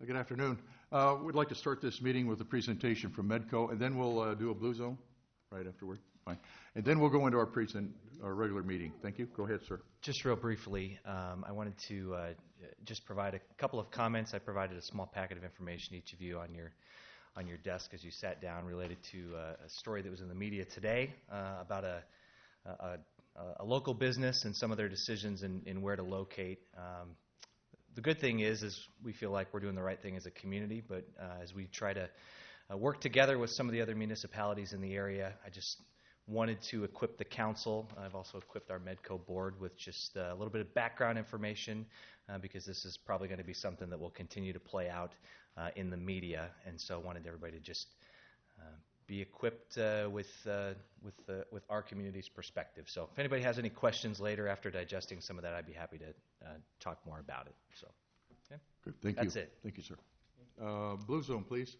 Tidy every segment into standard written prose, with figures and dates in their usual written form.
Good afternoon. We'd like to start this meeting with a presentation from Medco, and then we'll do a blue zone right afterward. Fine. And then we'll go into our regular meeting. Thank you. Go ahead, sir. Just real briefly, I wanted to just provide a couple of comments. I provided a small packet of information, each of you, on your desk as you sat down, related to a story that was in the media today about a local business and some of their decisions in where to locate. The good thing is we feel like we're doing the right thing as a community, but as we try to work together with some of the other municipalities in the area, I just wanted to equip the council. I've also equipped our Medco board with just a little bit of background information because this is probably going to be something that will continue to play out in the media, and so I wanted everybody to just be equipped with our community's perspective. So if anybody has any questions later after digesting some of that, I'd be happy to talk more about it. So, okay. Good. Thank you. That's it. Thank you, sir. Blue zone, please.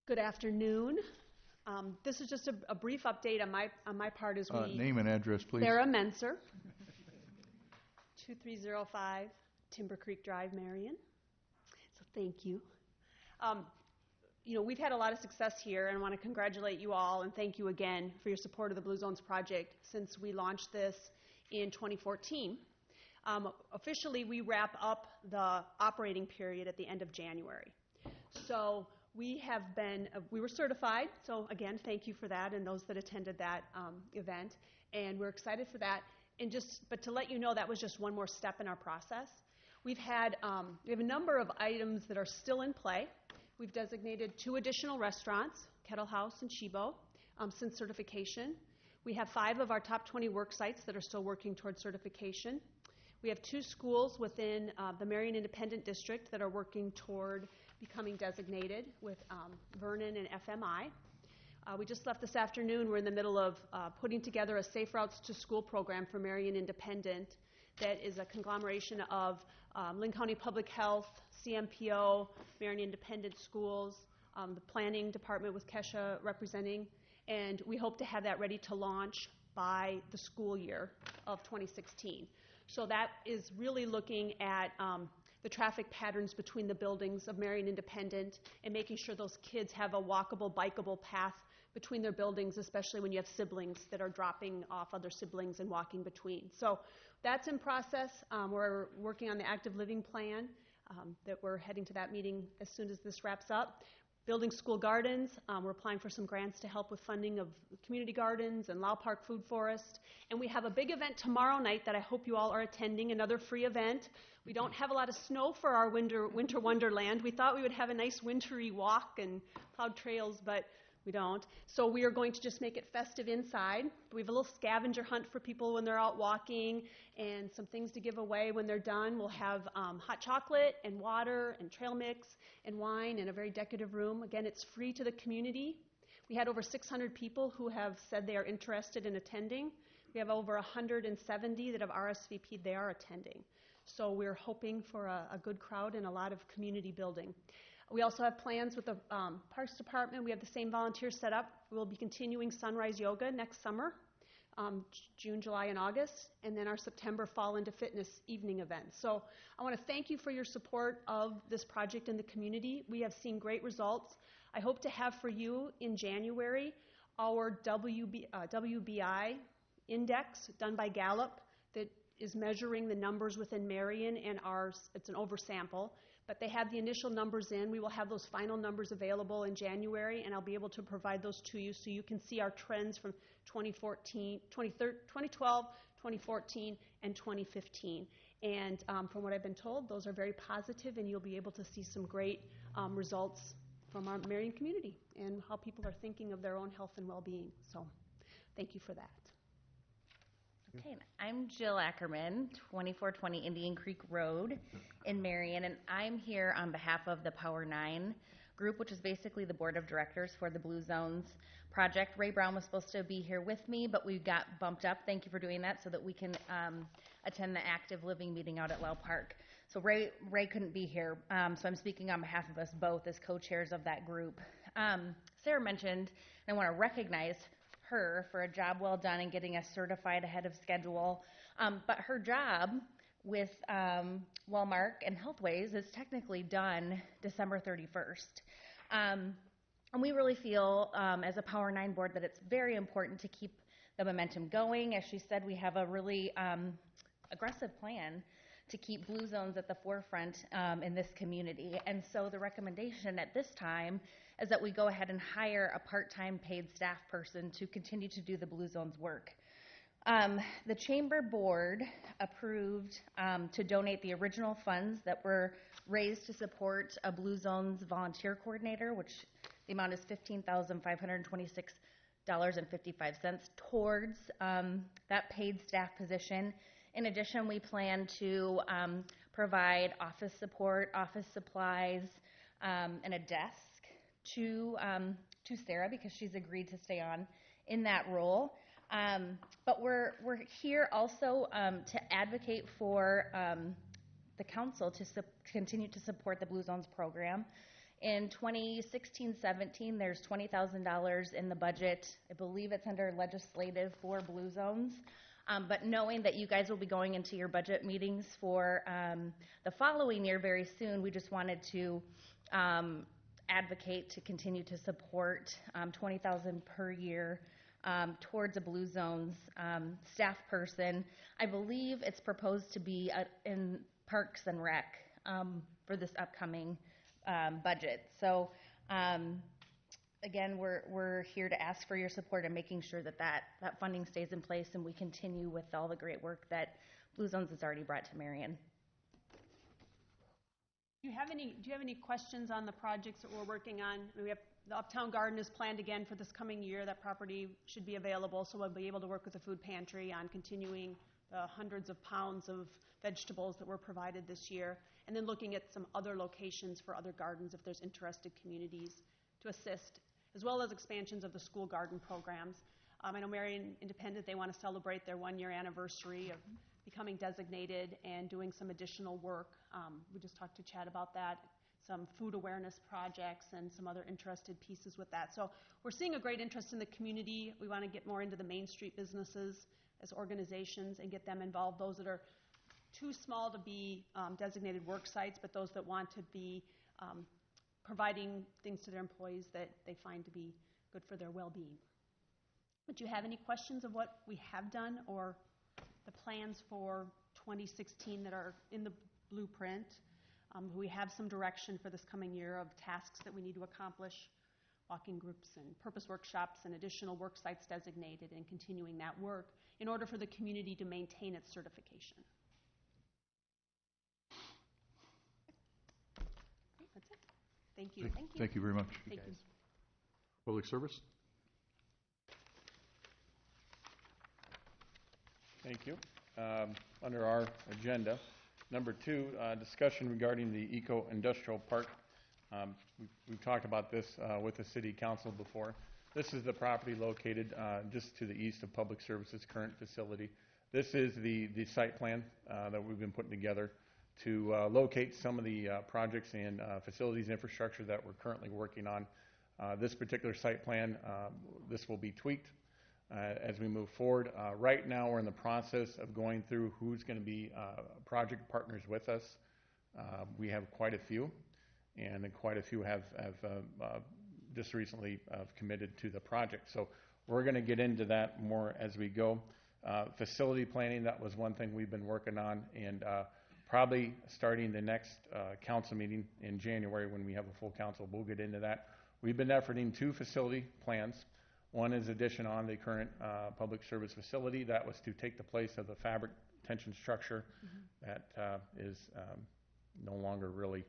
Good afternoon. This is just a brief update on my part as we... Name and address, please. Sarah Menser, 2305 Timber Creek Drive, Marion. So thank you. We've had a lot of success here, and I want to congratulate you all and thank you again for your support of the Blue Zones project since we launched this in 2014. Officially, we wrap up the operating period at the end of January. So we were certified, so again, thank you for that and those that attended that event, and we're excited for that. But to let you know, that was just one more step in our process. We have a number of items that are still in play. We've designated 2 additional restaurants, Kettle House and Shibo, since certification. We have 5 of our top 20 work sites that are still working towards certification. We have 2 schools within the Marion Independent District that are working toward becoming designated with Vernon and FMI. We just left this afternoon. We're in the middle of putting together a Safe Routes to School program for Marion Independent that is a conglomeration of Lynn County Public Health, CMPO, Marion Independent Schools, the planning department with Kesha representing, and we hope to have that ready to launch by the school year of 2016. So that is really looking at the traffic patterns between the buildings of Marion Independent and making sure those kids have a walkable, bikeable path between their buildings, especially when you have siblings that are dropping off other siblings and walking between. So that's in process. We're working on the active living plan that we're heading to that meeting as soon as this wraps up. Building school gardens. We're applying for some grants to help with funding of community gardens and Lau Park Food Forest. And we have a big event tomorrow night that I hope you all are attending, another free event. We don't have a lot of snow for our winter wonderland. We thought we would have a nice wintry walk and plowed trails, but we don't. So we are going to just make it festive inside. We have a little scavenger hunt for people when they're out walking and some things to give away when they're done. We'll have hot chocolate and water and trail mix and wine in a very decorative room. Again, it's free to the community. We had over 600 people who have said they are interested in attending. We have over 170 that have RSVP'd they are attending. So we're hoping for a good crowd and a lot of community building. We also have plans with the Parks Department. We have the same volunteers set up. We'll be continuing Sunrise Yoga next summer, June, July, and August, and then our September Fall into Fitness evening events. So I want to thank you for your support of this project in the community. We have seen great results. I hope to have for you in January our WBI index done by Gallup that is measuring the numbers within Marion and ours. It's an oversample. But they have the initial numbers in. We will have those final numbers available in January, and I'll be able to provide those to you so you can see our trends from 2012, 2014, and 2015. And from what I've been told, those are very positive, and you'll be able to see some great results from our Marion community and how people are thinking of their own health and well-being. So thank you for that. Okay, I'm Jill Ackerman, 2420 Indian Creek Road in Marion, and I'm here on behalf of the Power 9 group, which is basically the board of directors for the Blue Zones project. Ray Brown was supposed to be here with me, but we got bumped up. Thank you for doing that so that we can attend the active living meeting out at Lau Park. So Ray couldn't be here, so I'm speaking on behalf of us both as co-chairs of that group. Sarah mentioned, and I want to recognize her for a job well done and getting us certified ahead of schedule. But her job with Wellmark and Healthways is technically done December 31st. And we really feel, as a Power 9 board, that it's very important to keep the momentum going. As she said, we have a really aggressive plan to keep Blue Zones at the forefront in this community. And so the recommendation at this time is that we go ahead and hire a part-time paid staff person to continue to do the Blue Zones work. The Chamber Board approved to donate the original funds that were raised to support a Blue Zones volunteer coordinator, which the amount is $15,526.55 towards that paid staff position. In addition, we plan to provide office support, office supplies, and a desk to Sarah because she's agreed to stay on in that role. But we're here also to advocate for the council to continue to support the Blue Zones program. In 2016-17, there's $20,000 in the budget. I believe it's under legislative for Blue Zones. But knowing that you guys will be going into your budget meetings for the following year very soon, we just wanted to advocate to continue to support $20,000 per year towards a Blue Zones staff person. I believe it's proposed to be in Parks and Rec for this upcoming budget. So again, we're here to ask for your support in making sure that funding stays in place and we continue with all the great work that Blue Zones has already brought to Marion. Do you have any questions on the projects that we're working on? We have the Uptown Garden is planned again for this coming year. That property should be available, so we'll be able to work with the food pantry on continuing the hundreds of pounds of vegetables that were provided this year, and then looking at some other locations for other gardens if there's interested communities to assist, as well as expansions of the school garden programs. I know Marion Independent, they want to celebrate their 1-year anniversary of becoming designated and doing some additional work. We just talked to Chad about that, some food awareness projects and some other interested pieces with that. So we're seeing a great interest in the community. We want to get more into the Main Street businesses as organizations and get them involved, those that are too small to be designated work sites, but those that want to be providing things to their employees that they find to be good for their well-being. But do you have any questions of what we have done or the plans for 2016 that are in the blueprint? We have some direction for this coming year of tasks that we need to accomplish, walking groups and purpose workshops and additional work sites designated, and continuing that work in order for the community to maintain its certification. That's it. Thank you. Thank you very much. Thank you. Public service? Thank you. Under our agenda, number 2, discussion regarding the Eco-Industrial Park. We've talked about this with the City Council before. This is the property located just to the east of Public Services' current facility. This is the site plan that we've been putting together to locate some of the projects and facilities infrastructure that we're currently working on. This particular site plan, this will be tweaked as we move forward. Right now we're in the process of going through who's going to be project partners with us. We have quite a few, and quite a few have just recently committed to the project. So we're going to get into that more as we go. Facility planning, that was one thing we've been working on, and probably starting the next council meeting in January when we have a full council, we'll get into that. We've been efforting 2 facility plans. One is addition on the current public service facility. That was to take the place of the fabric tension structure that is no longer really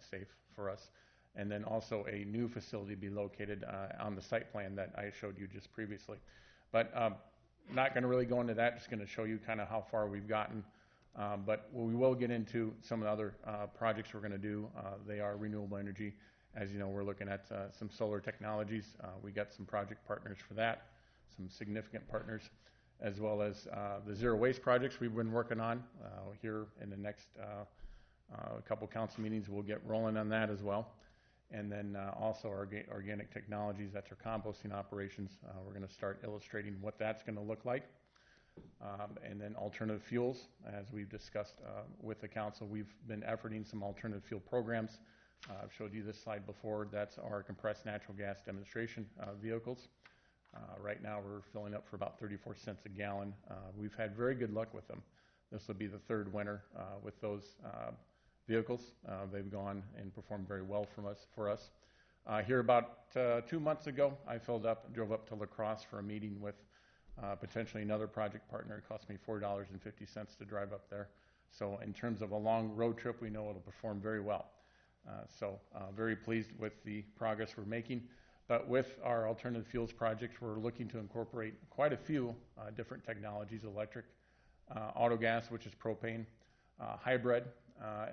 safe for us. And then also a new facility be located on the site plan that I showed you just previously. But not going to really go into that, just going to show you kind of how far we've gotten. But we will get into some of the other projects we're going to do. They are renewable energy. As you know, we're looking at some solar technologies. We got some project partners for that, some significant partners, as well as the zero waste projects we've been working on. Here in the next couple council meetings, we'll get rolling on that as well. And then also organic technologies, that's our composting operations. We're going to start illustrating what that's going to look like. And then alternative fuels, as we've discussed with the council, we've been efforting some alternative fuel programs. I've showed you this slide before. That's our compressed natural gas demonstration vehicles. Right now we're filling up for about 34 cents a gallon. We've had very good luck with them. This will be the third winter with those vehicles. They've gone and performed very well for us. Here about 2 months ago, I drove up to La Crosse for a meeting with potentially another project partner. It cost me $4.50 to drive up there. So in terms of a long road trip, we know it'll perform very well. Very pleased with the progress we're making. But with our alternative fuels projects, we're looking to incorporate quite a few different technologies: electric, autogas, which is propane, hybrid,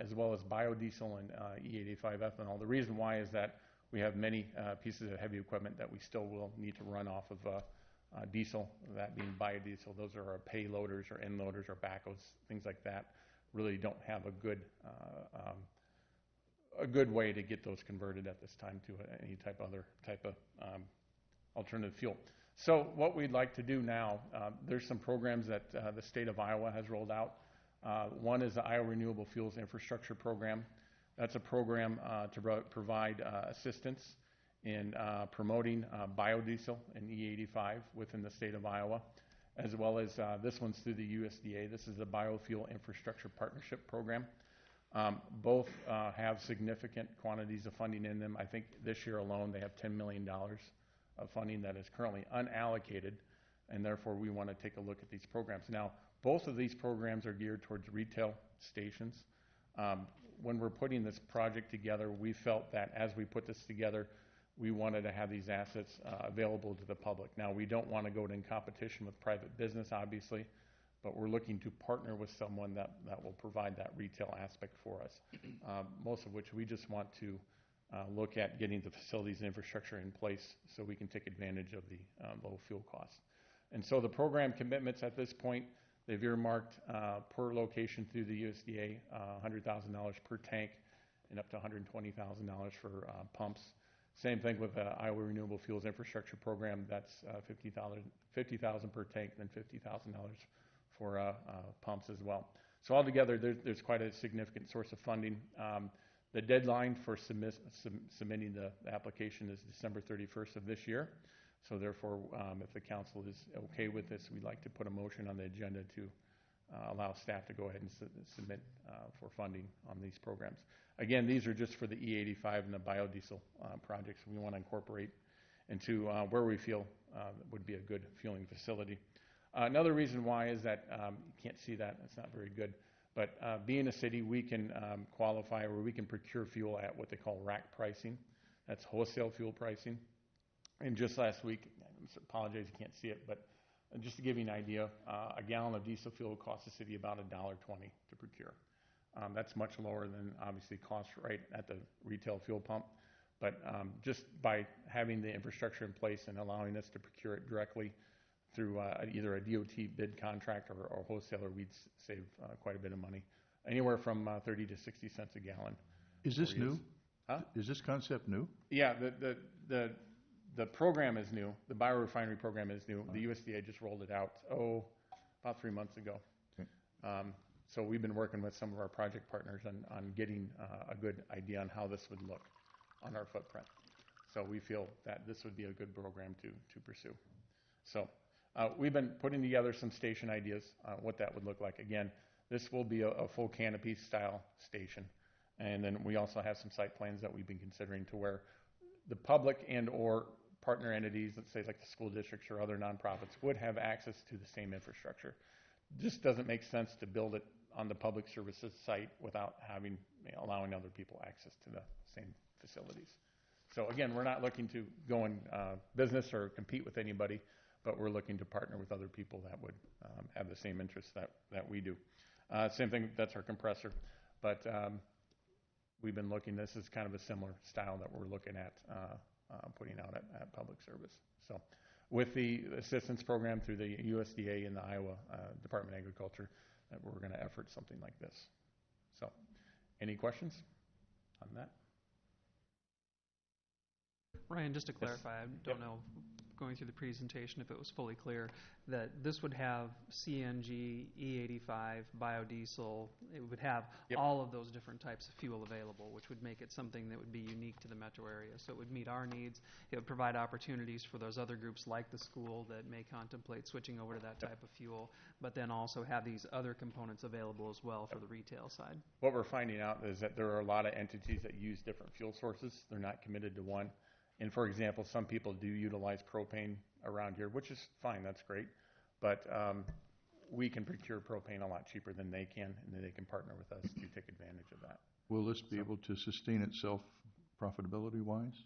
as well as biodiesel and E85 ethanol. The reason why is that we have many pieces of heavy equipment that we still will need to run off of diesel, that being biodiesel. Those are our payloaders or end loaders or backhoes, things like that. Really don't have a good way to get those converted at this time to any type of alternative fuel. So what we'd like to do now, there's some programs that the state of Iowa has rolled out. One is the Iowa Renewable Fuels Infrastructure Program. That's a program to provide assistance in promoting biodiesel and E85 within the state of Iowa, as well as this one's through the USDA. This is the Biofuel Infrastructure Partnership Program. Both have significant quantities of funding in them. I think this year alone they have $10 million of funding that is currently unallocated, and therefore we want to take a look at these programs. Now, both of these programs are geared towards retail stations. When we're putting this project together, we felt that as we put this together, we wanted to have these assets available to the public. Now, we don't want to go in competition with private business, obviously, but we're looking to partner with someone that will provide that retail aspect for us, most of which we just want to look at getting the facilities and infrastructure in place so we can take advantage of the low fuel costs. And so the program commitments at this point, they've earmarked per location through the USDA $100,000 per tank and up to $120,000 for pumps. Same thing with the Iowa Renewable Fuels Infrastructure Program. That's $50,000 per tank, then $50,000 for pumps as well. So altogether, there's quite a significant source of funding. The deadline for submitting the application is December 31st of this year. So therefore, if the council is okay with this, we'd like to put a motion on the agenda to allow staff to go ahead and submit for funding on these programs. Again, these are just for the E85 and the biodiesel projects we want to incorporate into where we feel would be a good fueling facility. Another reason why is that you can't see that, it's not very good, but being a city, we can qualify or we can procure fuel at what they call rack pricing. That's wholesale fuel pricing. And just last week, I apologize you can't see it, but just to give you an idea, a gallon of diesel fuel costs the city about $1.20 to procure. That's much lower than obviously cost right at the retail fuel pump. But just by having the infrastructure in place and allowing us to procure it directly through either a DOT bid contract or a wholesaler, we'd save quite a bit of money, anywhere from 30 to 60 cents a gallon. Is this new? Huh? Is this concept new? Yeah, the program is new. The biorefinery program is new. The USDA just rolled it out, about 3 months ago. Okay. So we've been working with some of our project partners on getting a good idea on how this would look on our footprint. So we feel that this would be a good program to pursue. So we've been putting together some station ideas, what that would look like. Again, this will be a full canopy style station. And then we also have some site plans that we've been considering to where the public and or partner entities, let's say like the school districts or other nonprofits, would have access to the same infrastructure. Just doesn't make sense to build it on the public services site without allowing other people access to the same facilities. So again, we're not looking to go in business or compete with anybody, but we're looking to partner with other people that would have the same interests that we do. Same thing, that's our compressor. But we've been looking, this is kind of a similar style that we're looking at putting out at public service. So with the assistance program through the USDA and the Iowa Department of Agriculture, that we're going to effort something like this. So any questions on that? Ryan, just to clarify, I don't know, going through the presentation, if it was fully clear, that this would have CNG, E85, biodiesel, it would have Yep. all of those different types of fuel available, which would make it something that would be unique to the metro area. So it would meet our needs. It would provide opportunities for those other groups like the school that may contemplate switching over to that type of fuel, but then also have these other components available as well for the retail side. What we're finding out is that there are a lot of entities that use different fuel sources. They're not committed to one. And for example, some people do utilize propane around here, which is fine, that's great. But we can procure propane a lot cheaper than they can, and then they can partner with us to take advantage of that. Will this be able to sustain itself profitability-wise?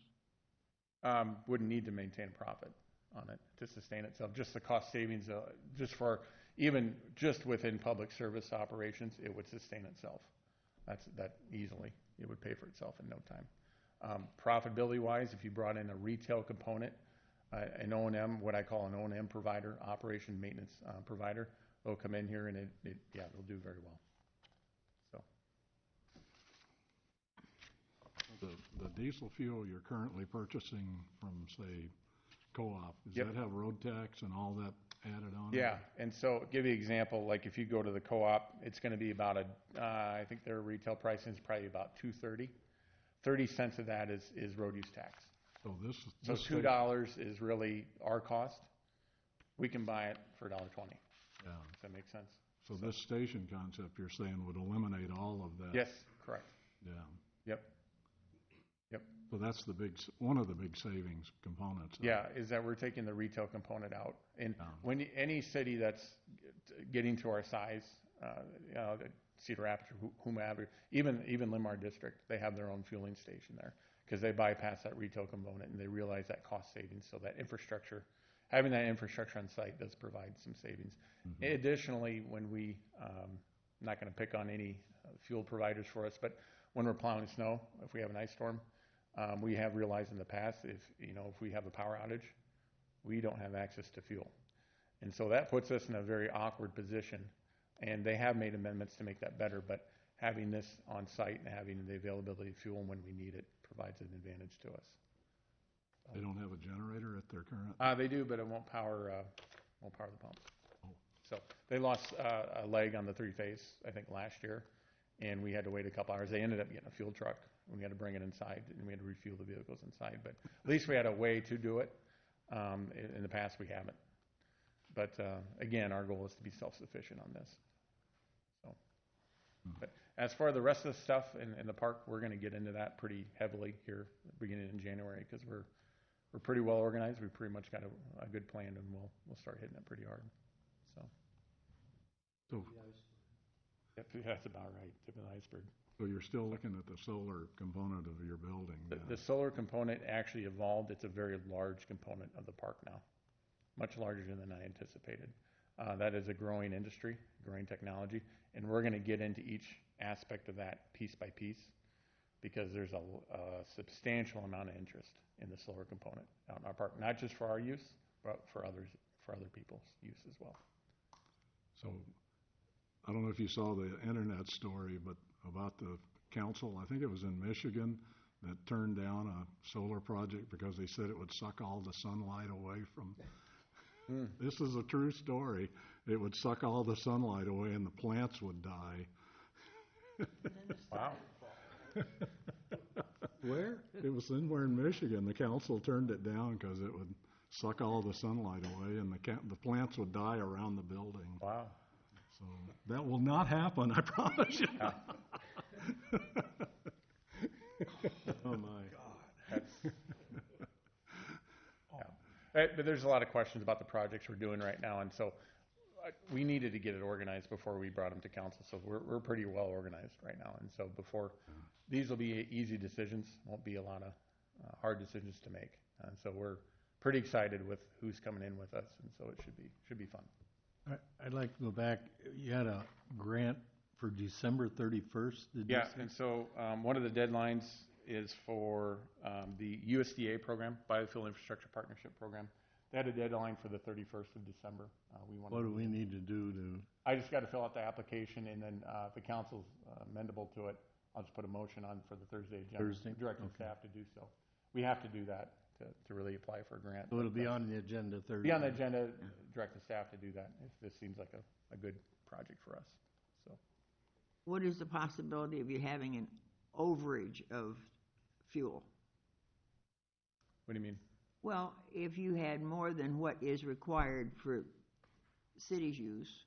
Wouldn't need to maintain a profit on it to sustain itself. Just the cost savings, just for, even just within public service operations, it would sustain itself. That easily, it would pay for itself in no time. Profitability-wise, if you brought in a retail component, an O&M, what I call an O&M provider, operation maintenance provider, they'll come in here and they'll do very well. So The diesel fuel you're currently purchasing from, say, co-op, does Yep. that have road tax and all that added on? yeah, and so give you an example, like if you go to the co-op, it's going to be about I think their retail pricing is probably about $2.30. 30 cents of that is road use tax. So So $2 is really our cost. We can buy it for $1.20. Yeah. Does that make sense? So this station concept you're saying would eliminate all of that? Yes, correct. Yeah. Yep. So that's one of the big savings components. Yeah, is that we're taking the retail component out. And Yeah. when any city that's getting to our size, Cedar Rapids, whomever, even Limar District, they have their own fueling station there because they bypass that retail component and they realize that cost savings. So that infrastructure, having that infrastructure on site does provide some savings. Mm-hmm. Additionally, when I'm not going to pick on any fuel providers for us, but when we're plowing snow, if we have an ice storm, we have realized in the past if we have a power outage, we don't have access to fuel. And so that puts us in a very awkward position. And they have made amendments to make that better, but having this on site and having the availability of fuel when we need it provides an advantage to us. They don't have a generator at their current? They do, but it won't power the pump. Oh. So they lost a leg on the three-phase, I think, last year, and we had to wait a couple hours. They ended up getting a fuel truck, and we had to bring it inside, and we had to refuel the vehicles inside. But at least we had a way to do it. In the past, we haven't. But again, our goal is to be self-sufficient on this. But as far as the rest of the stuff in the park, we're going to get into that pretty heavily here beginning in January because we're pretty well organized. We've pretty much got a good plan, and we'll start hitting it pretty hard. So Yep, that's about right. Tip of the iceberg. So you're still looking at the solar component of your building? The solar component actually evolved. It's a very large component of the park now, much larger than I anticipated. That is a growing industry, growing technology, and we're going to get into each aspect of that piece by piece because there's a substantial amount of interest in the solar component out in our park, not just for our use, but for other people's use as well. So I don't know if you saw the internet story, but about the council, I think it was in Michigan, that turned down a solar project because they said it would suck all the sunlight away from. This is a true story. It would suck all the sunlight away and the plants would die. Wow. Where? It was somewhere in Michigan. The council turned it down because it would suck all the sunlight away and the plants would die around the building. Wow. So that will not happen, I promise you. Yeah. Oh, my. That's, yeah. But there's a lot of questions about the projects we're doing right now, and so we needed to get it organized before we brought them to council. So we're pretty well organized right now, and so these will be easy decisions. Won't be a lot of hard decisions to make, and so we're pretty excited with who's coming in with us, and so it should be fun. I'd like to go back. You had a grant for December 31st, did you Yeah, say? and so one of the deadlines is for the USDA program, Biofuel Infrastructure Partnership Program. They had a deadline for the 31st of December. What do we need to do to? I just got to fill out the application, and then if the council's amendable to it, I'll just put a motion on for the Thursday agenda. Thursday? Directing Okay. staff to do so. We have to do that to really apply for a grant. So it'll be on the agenda Thursday. Be on the agenda, direct the staff to do that if this seems like a good project for us, so. What is the possibility of you having an overage of fuel? What do you mean? Well, if you had more than what is required for city's use,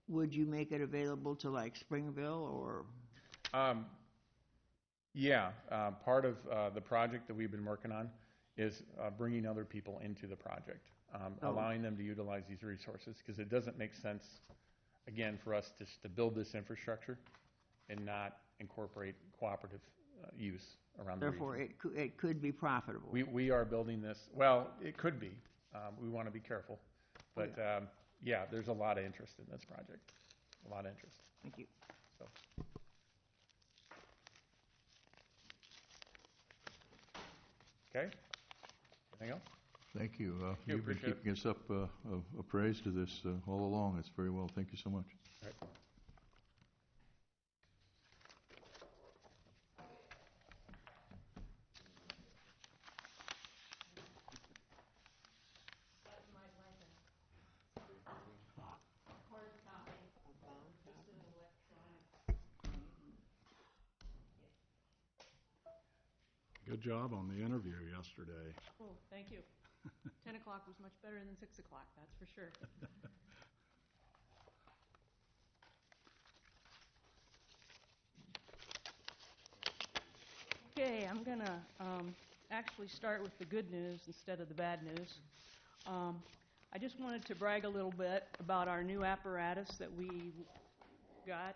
would you make it available to like Springville or? Yeah, part of the project that we've been working on is bringing other people into the project, allowing them to utilize these resources, because it doesn't make sense, again, for us just to build this infrastructure and not incorporate cooperative use around the region. Therefore, it could be profitable. We are building this, well, it could be. We want to be careful. But, yeah, there's a lot of interest in this project, a lot of interest. Thank you. So. Okay. Anything else? Thank you. You've been appreciate it. keeping us up appraised to this all along. It's very well. Thank you so much. All right. Good job on the interview yesterday. Oh, thank you. 10 o'clock was much better than 6 o'clock, that's for sure. Okay, I'm going to actually start with the good news instead of the bad news. I just wanted to brag a little bit about our new apparatus that we got.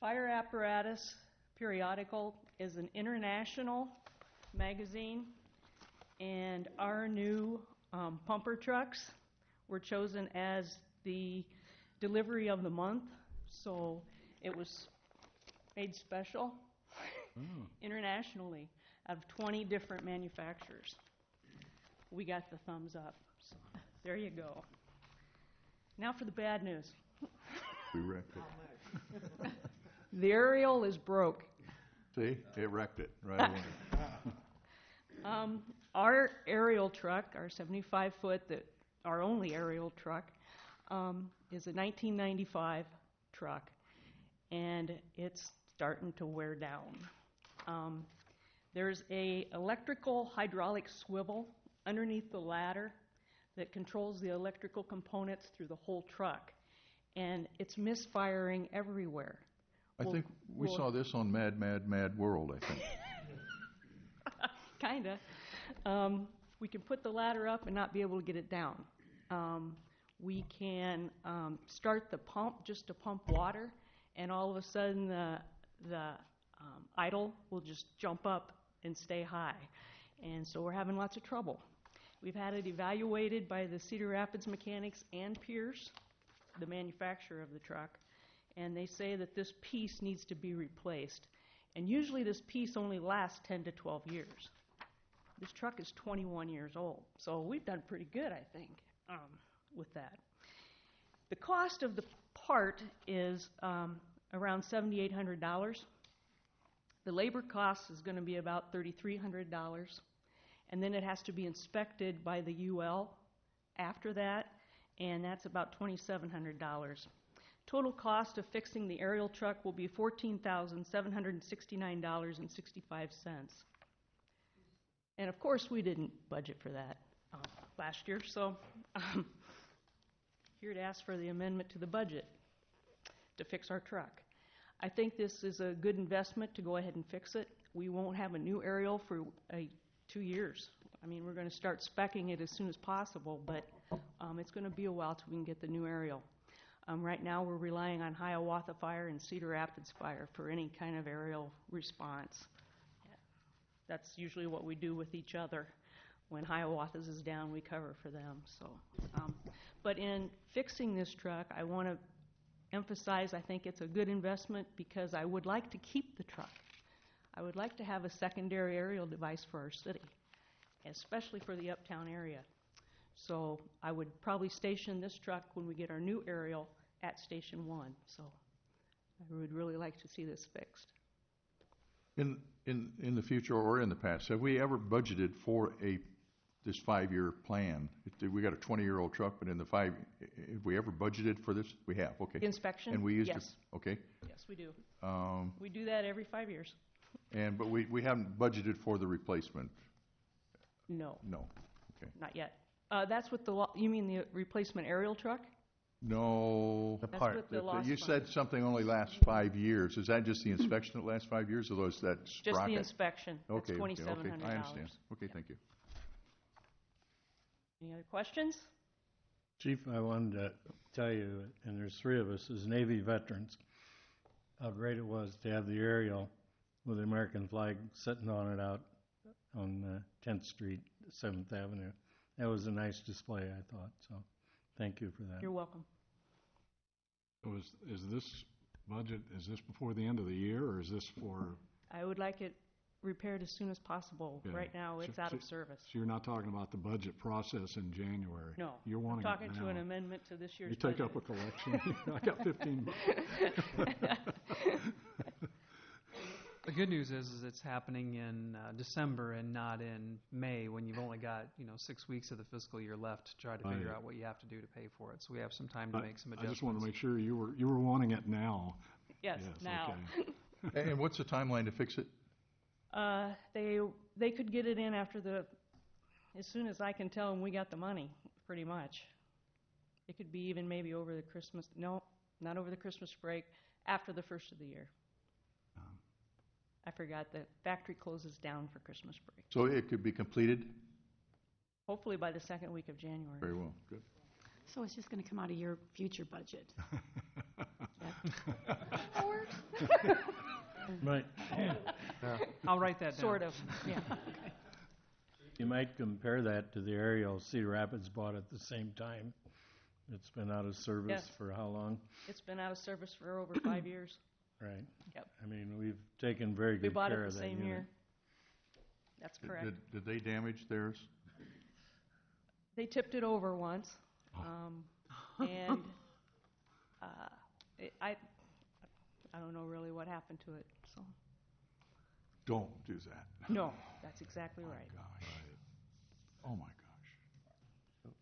Fire Apparatus Periodical is an international magazine, and our new pumper trucks were chosen as the delivery of the month, so it was made special internationally out of 20 different manufacturers. We got the thumbs up, so there you go. Now for the bad news. We wrecked it. The aerial is broke. See? It wrecked it right away. Our aerial truck, our 75-foot, our only aerial truck, is a 1995 truck, and it's starting to wear down. There's a electrical hydraulic swivel underneath the ladder that controls the electrical components through the whole truck, and it's misfiring everywhere. I think we saw this on Mad, Mad, Mad World, I think. Kinda. We can put the ladder up and not be able to get it down. We can start the pump just to pump water, and all of a sudden the idle will just jump up and stay high. And so we're having lots of trouble. We've had it evaluated by the Cedar Rapids Mechanics and Pierce, the manufacturer of the truck, and they say that this piece needs to be replaced. And usually this piece only lasts 10 to 12 years. This truck is 21 years old, so we've done pretty good, I think, with that. The cost of the part is around $7,800. The labor cost is going to be about $3,300, and then it has to be inspected by the UL after that, and that's about $2,700. Total cost of fixing the aerial truck will be $14,769.65. And of course, we didn't budget for that last year, so here to ask for the amendment to the budget to fix our truck. I think this is a good investment to go ahead and fix it. We won't have a new aerial for 2 years. I mean, we're going to start speccing it as soon as possible, but it's going to be a while till we can get the new aerial. Right now, we're relying on Hiawatha Fire and Cedar Rapids Fire for any kind of aerial response. That's usually what we do with each other. When Hiawatha's is down, we cover for them. So, but in fixing this truck, I want to emphasize I think it's a good investment because I would like to keep the truck. I would like to have a secondary aerial device for our city, especially for the uptown area. So I would probably station this truck when we get our new aerial at Station 1. So I would really like to see this fixed. In the future or in the past, have we ever budgeted for this 5-year plan? We got a 20-year-old truck, but have we ever budgeted for this? We have, okay. Inspection? And we used it, Yes. okay. Yes, we do. We do that every 5 years. But we haven't budgeted for the replacement? No, No, okay. not yet. That's what you mean the replacement aerial truck? No. The That's part. what the lost You fund said is. something only lasts 5 years. Is that just the inspection that lasts 5 years, or that Just sprocket? the inspection. That's Okay, okay, $2,700. I understand. Okay, thank you. Any other questions? Chief, I wanted to tell you, and there's 3 of us as Navy veterans, how great it was to have the aerial with the American flag sitting on it out on 10th Street, 7th Avenue. That was a nice display, I thought, so thank you for that. You're welcome. So is this budget, is this before the end of the year, or is this for, I would like it repaired as soon as possible. Yeah. Right now, it's out of service. so you're not talking about the budget process in January? No. You're I'm wanting it talking to an now. amendment to this year's You take budget. up a collection? I got 15 bucks. The good news is it's happening in December and not in May, when you've only got, 6 weeks of the fiscal year left to try to figure Right. out what you have to do to pay for it. So we have some time to make some I adjustments. just wanted to make sure you were wanting it now. Yes, now. Okay. And what's the timeline to fix it? They could get it in as soon as I can tell them we got the money, pretty much. It could be even maybe over the Christmas, no, not over the Christmas break, after the first of the year. I forgot the factory closes down for Christmas break. So it could be completed? Hopefully by the second week of January. Very well, good. So it's just going to come out of your future budget. Right. I'll write that down. Sort of, yeah. You might compare that to the aerial Cedar Rapids bought at the same time. It's been out of service Yes. for how long? It's been out of service for over 5 years. Right. Yep. I mean, we've taken very We good bought it care the of that same unit. year. That's correct. Did they damage theirs? They tipped it over once, and I don't know really what happened to it, so. Don't do that. No, that's exactly right. Gosh. Oh, my gosh.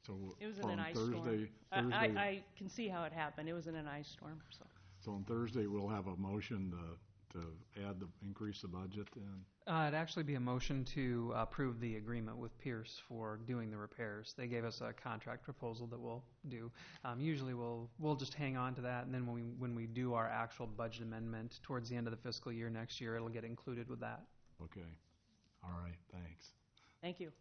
So It was in from an ice storm. Thursday, I can see how it happened. It was in an ice storm, so. so on Thursday, we'll have a motion to increase the budget then? It'd actually be a motion to approve the agreement with Pierce for doing the repairs. They gave us a contract proposal that we'll do. Usually we'll just hang on to that, and then when we do our actual budget amendment towards the end of the fiscal year next year, it'll get included with that. Okay. All right, thanks. Thank you.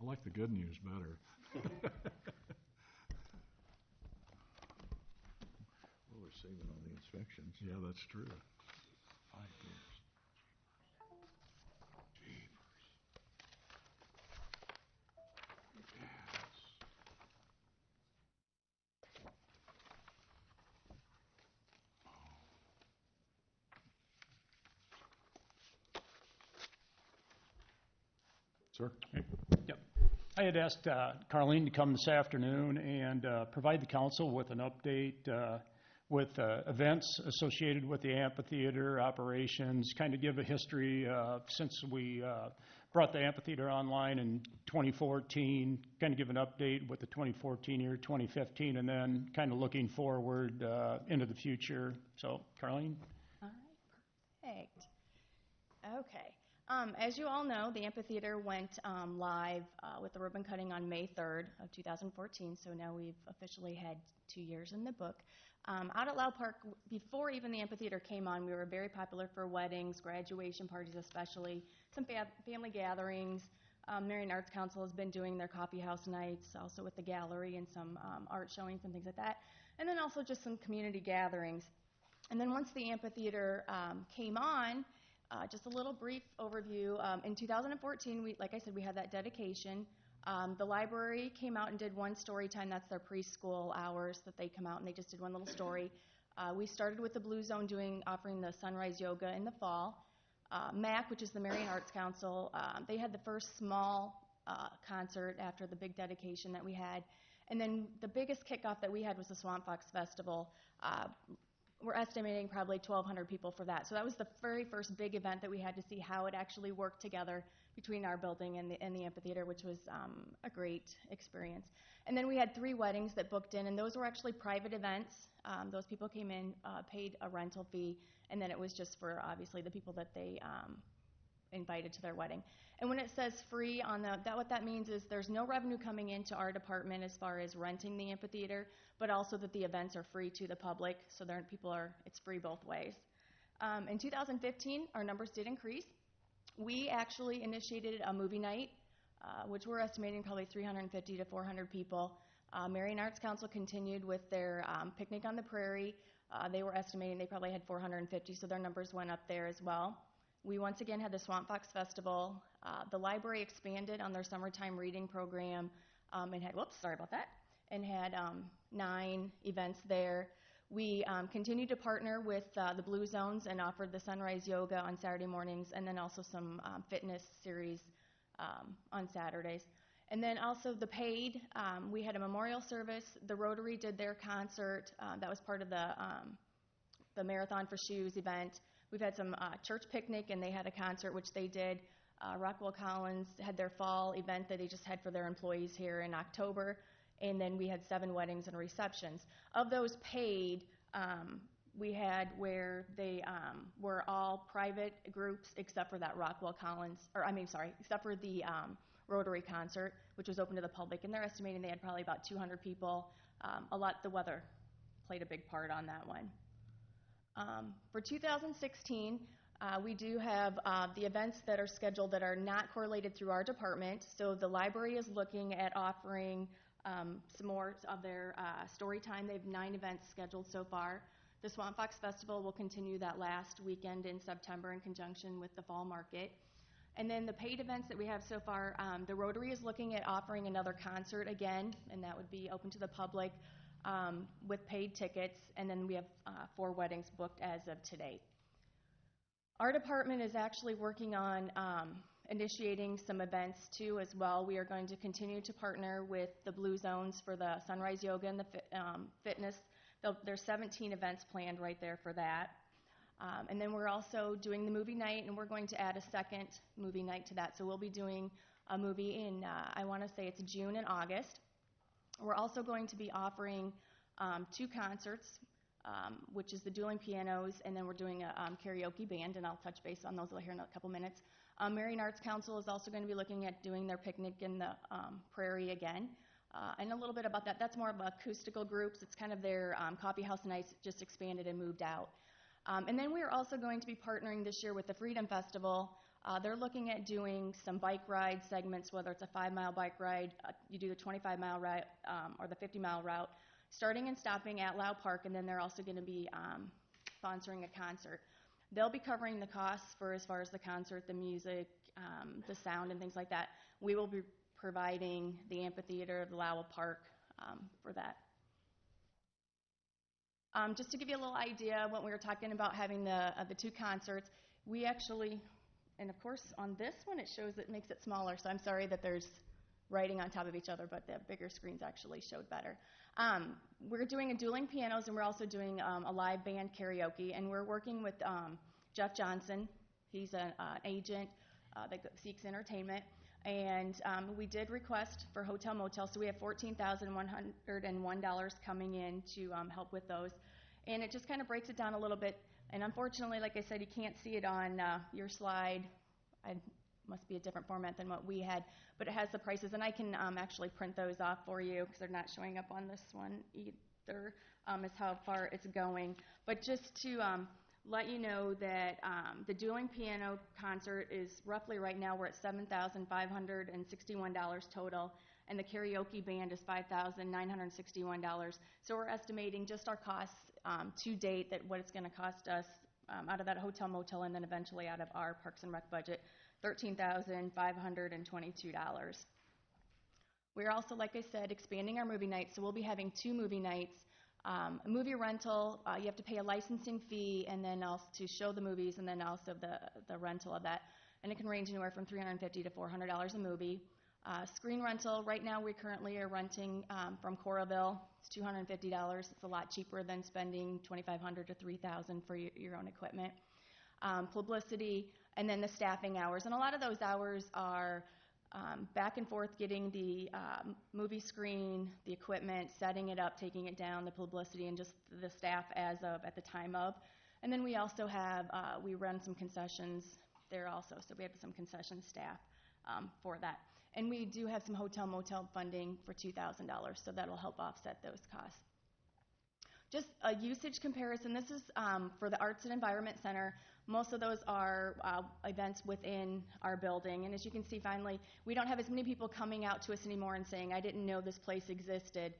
I like the good news better. Well, we're saving on the inspections. Yeah, that's true. 5 years. Jeepers. Yes. Sir? Yep. I had asked Carlene to come this afternoon and provide the council with an update with events associated with the amphitheater operations, kind of give a history since we brought the amphitheater online in 2014, kind of give an update with the 2014 year, 2015, and then kind of looking forward into the future. So, Carlene? All right, perfect. Okay. As you all know, the amphitheater went live with the ribbon cutting on May 3rd of 2014, so now we've officially had 2 years in the book. Out at Loud Park, before even the amphitheater came on, we were very popular for weddings, graduation parties especially, some family gatherings. Marion Arts Council has been doing their coffee house nights, also with the gallery and some art showings and things like that, and then also just some community gatherings. And then once the amphitheater came on, just a little brief overview. In 2014, like I said, we had that dedication. The library came out and did one story time. That's their preschool hours that they come out and they just did one little story. We started with the Blue Zone offering the sunrise yoga in the fall. MAC, which is the Marion Arts Council, they had the first small concert after the big dedication that we had. And then the biggest kickoff that we had was the Swamp Fox Festival. we're estimating probably 1,200 people for that. So that was the very first big event that we had to see how it actually worked together between our building and the amphitheater, which was a great experience. And then we had 3 weddings that booked in, and those were actually private events. Those people came in, paid a rental fee, and then it was just for, obviously, the people that they invited to their wedding. And when it says free on what that means is there's no revenue coming into our department as far as renting the amphitheater, but also that the events are free to the public, so it's free both ways. In 2015, our numbers did increase. We actually initiated a movie night, which we're estimating probably 350 to 400 people. Marion Arts Council continued with their picnic on the prairie. They were estimating they probably had 450, so their numbers went up there as well. We once again had the Swamp Fox Festival. The library expanded on their summertime reading program and had 9 events there. We continued to partner with the Blue Zones and offered the Sunrise Yoga on Saturday mornings, and then also some fitness series on Saturdays. And then also the paid, we had a memorial service. The Rotary did their concert. That was part of the Marathon for Shoes event. We've had some church picnic, and they had a concert, which they did. Rockwell Collins had their fall event that they just had for their employees here in October. And then we had 7 weddings and receptions. Of those paid, we had where they were all private groups except for that except for the Rotary concert, which was open to the public. And they're estimating they had probably about 200 people. The weather played a big part on that one. For 2016, we do have the events that are scheduled that are not correlated through our department. So the library is looking at offering some more of their story time. They have 9 events scheduled so far. The Swamp Fox Festival will continue that last weekend in September in conjunction with the fall market. And then the paid events that we have so far, the Rotary is looking at offering another concert again, and that would be open to the public with paid tickets. And then we have 4 weddings booked as of today. Our department is actually working on initiating some events too as well. We are going to continue to partner with the Blue Zones for the Sunrise Yoga and the fitness. There's 17 events planned right there for that. And then we're also doing the movie night, and we're going to add a second movie night to that. So we'll be doing a movie in, I want to say it's June and August. We're also going to be offering 2 concerts, which is the dueling pianos, and then we're doing a karaoke band, and I'll touch base on those here in a couple minutes. Marion Arts Council is also going to be looking at doing their picnic in the prairie again. And a little bit about that. That's more of acoustical groups. It's kind of their coffee house nights, just expanded and moved out. And then we're also going to be partnering this year with the Freedom Festival. They're looking at doing some bike ride segments, whether it's a 5-mile bike ride, you do the 25-mile route, or the 50-mile route, starting and stopping at Lau Park, and then they're also going to be sponsoring a concert. They'll be covering the costs for as far as the concert, the music, the sound, and things like that. We will be providing the amphitheater of Lau Park for that. Just to give you a little idea, when we were talking about having the 2 concerts, we actually, and of course on this one it shows it makes it smaller, so I'm sorry that there's writing on top of each other, but the bigger screens actually showed better. We're doing a dueling pianos, and we're also doing a live band karaoke, and we're working with Jeff Johnson. He's an agent that seeks entertainment, and we did request for hotel motel, so we have $14,101 coming in to help with those, and it just kind of breaks it down a little bit. And unfortunately, like I said, you can't see it on your slide. It must be a different format than what we had, but it has the prices, and I can actually print those off for you because they're not showing up on this one either, is how far it's going. But just to let you know that the dueling piano concert is roughly right now we're at $7,561 total, and the karaoke band is $5,961. So we're estimating just our costs to date, that what it's going to cost us out of that hotel motel and then eventually out of our Parks and Rec budget, $13,522. We're also, like I said, expanding our movie nights, so we'll be having 2 movie nights. A movie rental, you have to pay a licensing fee, and then also to show the movies, and then also the rental of that. And it can range anywhere from $350 to $400 a movie. Screen rental, right now we currently are renting from Coraville. It's $250. It's a lot cheaper than spending $2,500 to $3,000 for your own equipment. Publicity, and then the staffing hours. And a lot of those hours are back and forth getting the movie screen, the equipment, setting it up, taking it down, the publicity, and just the staff as of at the time of. And then we also have, we run some concessions there also, so we have some concession staff for that. And we do have some hotel motel funding for $2,000, so that'll help offset those costs. Just a usage comparison, this is for the Arts and Environment Center. Most of those are events within our building, and as you can see, finally, we don't have as many people coming out to us anymore and saying, I didn't know this place existed.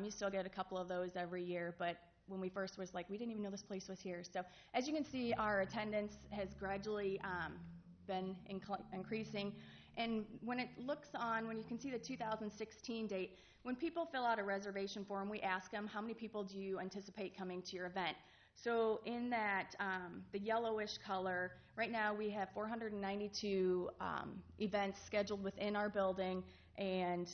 You still get a couple of those every year, but when we first was like, we didn't even know this place was here. So as you can see, our attendance has gradually been increasing. And when it looks on, when you can see the 2016 date, when people fill out a reservation form, we ask them, how many people do you anticipate coming to your event? So in that, the yellowish color, right now we have 492 events scheduled within our building, and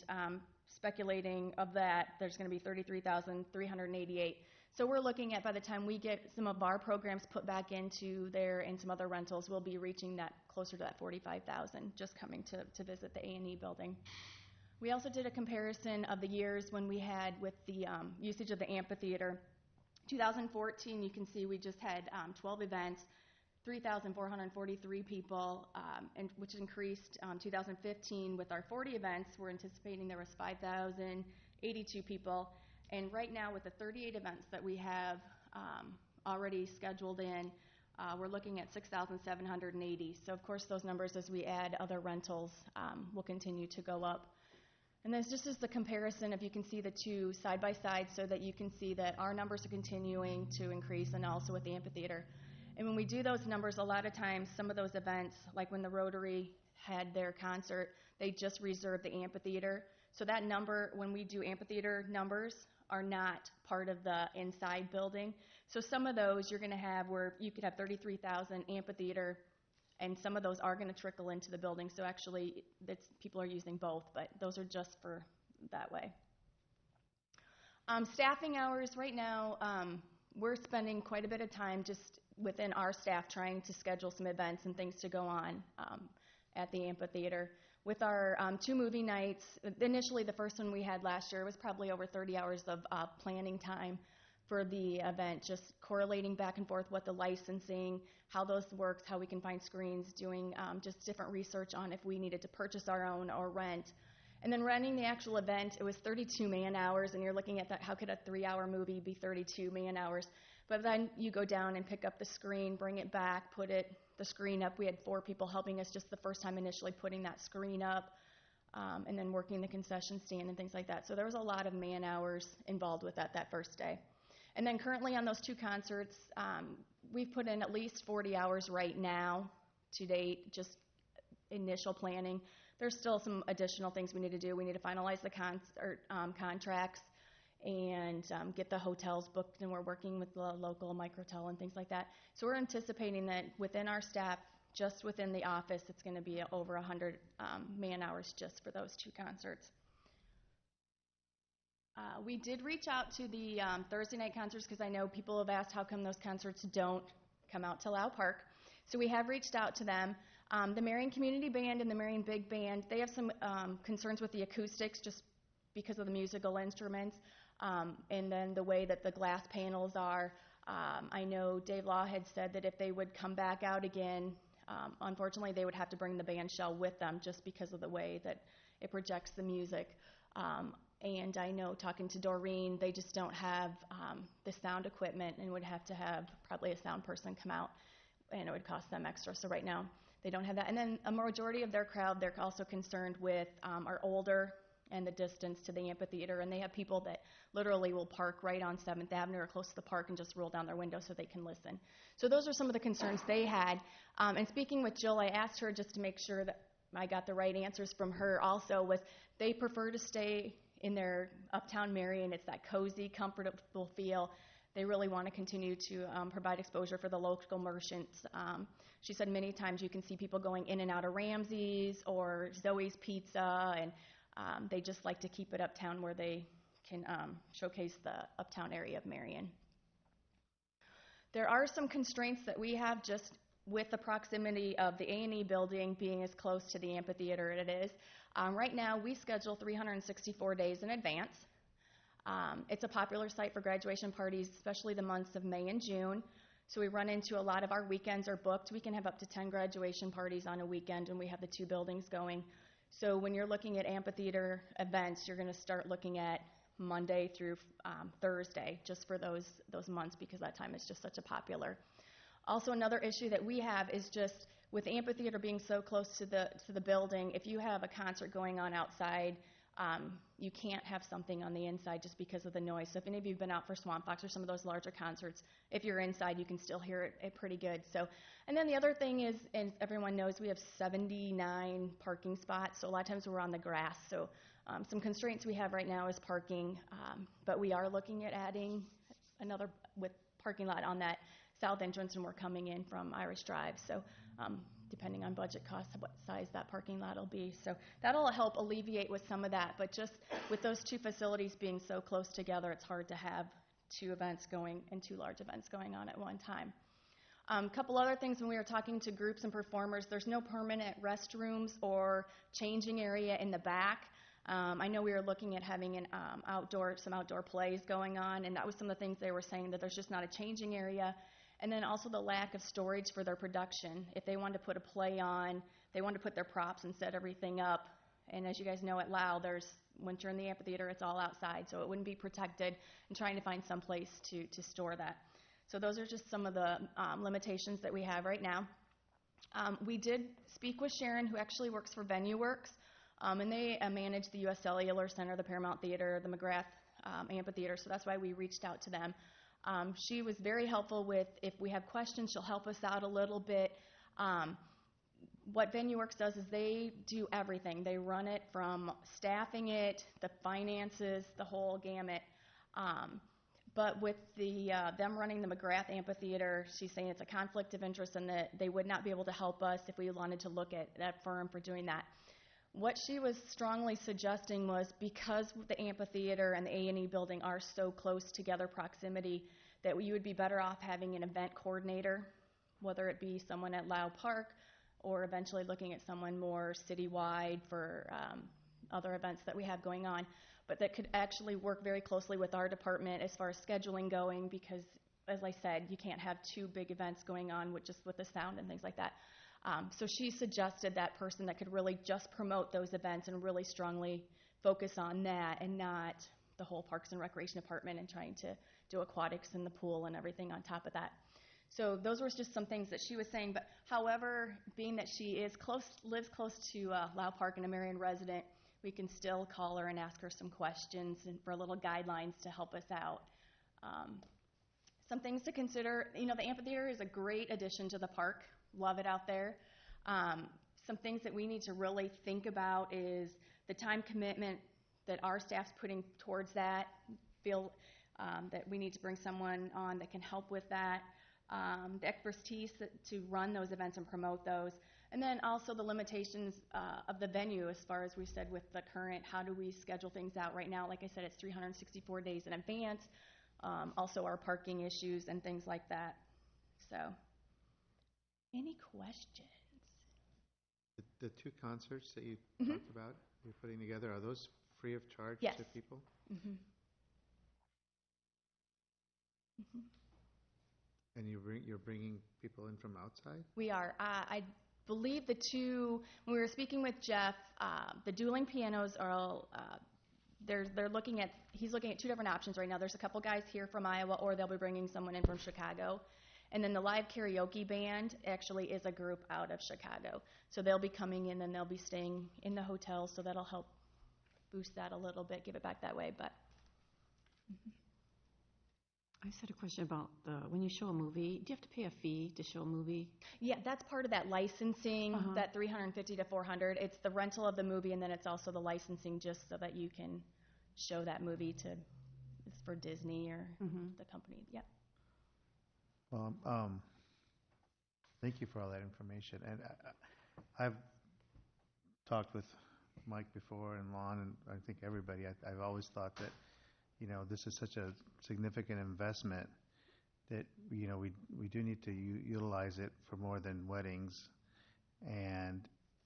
speculating of that, there's going to be 33,388. So we're looking at, by the time we get some of our programs put back into there and some other rentals, we'll be reaching that closer to that 45,000 just coming to visit the A&E building. We also did a comparison of the years when we had with the usage of the amphitheater. 2014, you can see we just had 12 events, 3,443 people, and which increased 2015 with our 40 events. We're anticipating there was 5,082 people. And right now, with the 38 events that we have already scheduled in, we're looking at 6,780. So, of course, those numbers, as we add other rentals, will continue to go up. And this just is the comparison, if you can see the two side by side, so that you can see that our numbers are continuing to increase, and also with the amphitheater. And when we do those numbers, a lot of times, some of those events, like when the Rotary had their concert, they just reserved the amphitheater. So that number, when we do amphitheater numbers, are not part of the inside building. So some of those you're going to have where you could have 33,000 amphitheater, and some of those are going to trickle into the building. So actually, people are using both, but those are just for that way. Staffing hours, right now, we're spending quite a bit of time just within our staff trying to schedule some events and things to go on at the amphitheater. With our 2 movie nights, initially the first one we had last year was probably over 30 hours of planning time for the event, just correlating back and forth what the licensing, how those works, how we can find screens, doing just different research on if we needed to purchase our own or rent. And then running the actual event, it was 32 man hours, and you're looking at that, how could a 3-hour movie be 32 man hours? But then you go down and pick up the screen, bring it back, the screen up. We had 4 people helping us just the first time initially putting that screen up, and then working the concession stand and things like that. So there was a lot of man hours involved with that first day. And then currently on those 2 concerts, we've put in at least 40 hours right now to date, just initial planning. There's still some additional things we need to do. We need to finalize the contracts and get the hotels booked, and we're working with the local microtel and things like that. So we're anticipating that within our staff, just within the office, it's going to be over 100 man hours just for those 2 concerts. We did reach out to the Thursday night concerts because I know people have asked how come those concerts don't come out to Lau Park. So we have reached out to them. The Marion Community Band and the Marion Big Band, they have some concerns with the acoustics just because of the musical instruments, and then the way that the glass panels are. I know Dave Law had said that if they would come back out again, unfortunately they would have to bring the band shell with them just because of the way that it projects the music. And I know, talking to Doreen, they just don't have the sound equipment and would have to have probably a sound person come out, and it would cost them extra. So right now they don't have that. And then a majority of their crowd, they're also concerned with are older and the distance to the amphitheater, and they have people that literally will park right on 7th Avenue or close to the park and just roll down their window so they can listen. So those are some of the concerns they had. And speaking with Jill, I asked her just to make sure that I got the right answers from her also, was they prefer to stay in their uptown Marion. It's that cozy, comfortable feel. They really want to continue to provide exposure for the local merchants. She said many times you can see people going in and out of Ramsey's or Zoe's Pizza, and they just like to keep it uptown where they can showcase the uptown area of Marion. There are some constraints that we have just with the proximity of the A&E building being as close to the amphitheater as it is. Right now, we schedule 364 days in advance. It's a popular site for graduation parties, especially the months of May and June. So we run into a lot of our weekends are booked. We can have up to 10 graduation parties on a weekend when we have the two buildings going. So when you're looking at amphitheater events, you're going to start looking at Monday through Thursday, just for those months, because that time is just such a popular. Also, another issue that we have is just with the amphitheater being so close to the building, if you have a concert going on outside, you can't have something on the inside just because of the noise. So if any of you have been out for Swamp Fox or some of those larger concerts, if you're inside, you can still hear it pretty good. So, and then the other thing is, and everyone knows, we have 79 parking spots. So a lot of times we're on the grass. So some constraints we have right now is parking, but we are looking at adding another with parking lot on that south entrance, and we're coming in from Irish Drive. So depending on budget costs, what size that parking lot will be. So that'll help alleviate with some of that. But just with those two facilities being so close together, it's hard to have two large events going on at one time. A couple other things when we were talking to groups and performers, there's no permanent restrooms or changing area in the back. I know we were looking at having some outdoor plays going on, and that was some of the things they were saying, that there's just not a changing area. And then also the lack of storage for their production. If they wanted to put a play on, they wanted to put their props and set everything up. And as you guys know at Lau, once you're in the amphitheater, it's all outside, so it wouldn't be protected, and trying to find some place to store that. So those are just some of the limitations that we have right now. We did speak with Sharon, who actually works for VenueWorks, and they manage the U.S. Cellular Center, the Paramount Theater, the McGrath Amphitheater, so that's why we reached out to them. She was very helpful with, if we have questions, she'll help us out a little bit. What VenueWorks does is they do everything. They run it from staffing it, the finances, the whole gamut. But with them running the McGrath Amphitheater, she's saying it's a conflict of interest and that they would not be able to help us if we wanted to look at that firm for doing that. What she was strongly suggesting was, because the amphitheater and the A&E building are so close together proximity, that you would be better off having an event coordinator, whether it be someone at Lau Park or eventually looking at someone more citywide for other events that we have going on, but that could actually work very closely with our department as far as scheduling going, because, as I said, you can't have two big events going on with the sound and things like that. So she suggested that person that could really just promote those events and really strongly focus on that, and not the whole Parks and Recreation Department and trying to do aquatics and the pool and everything on top of that. So those were just some things that she was saying. But however, being that she lives close to Lau Park and a Marion resident, we can still call her and ask her some questions and for little guidelines to help us out. Some things to consider, the amphitheater is a great addition to the park. Love it out there. Some things that we need to really think about is the time commitment that our staff's putting towards that. Feel that we need to bring someone on that can help with that. The expertise to run those events and promote those. And then also the limitations of the venue, as far as we said with the current, how do we schedule things out right now? Like I said, it's 364 days in advance. Also our parking issues and things like that. So, any questions? The two concerts that you talked about, you're putting together, are those free of charge Yes. to people? Mm-hmm. Mm-hmm. And you're bringing people in from outside? We are. I believe when we were speaking with Jeff, the dueling pianos are all, he's looking at two different options right now. There's a couple guys here from Iowa, or they'll be bringing someone in from Chicago. And then the live karaoke band actually is a group out of Chicago. So they'll be coming in and they'll be staying in the hotel, so that'll help boost that a little bit, give it back that way. But I just had a question about when you show a movie, do you have to pay a fee to show a movie? Yeah, that's part of that licensing, that $350 to $400. It's the rental of the movie, and then it's also the licensing just so that you can show that movie to it's for Disney or the company. Yep. Well, thank you for all that information. And I've talked with Mike before and Lon, and I think everybody. I've always thought that, this is such a significant investment that, we do need to utilize it for more than weddings. And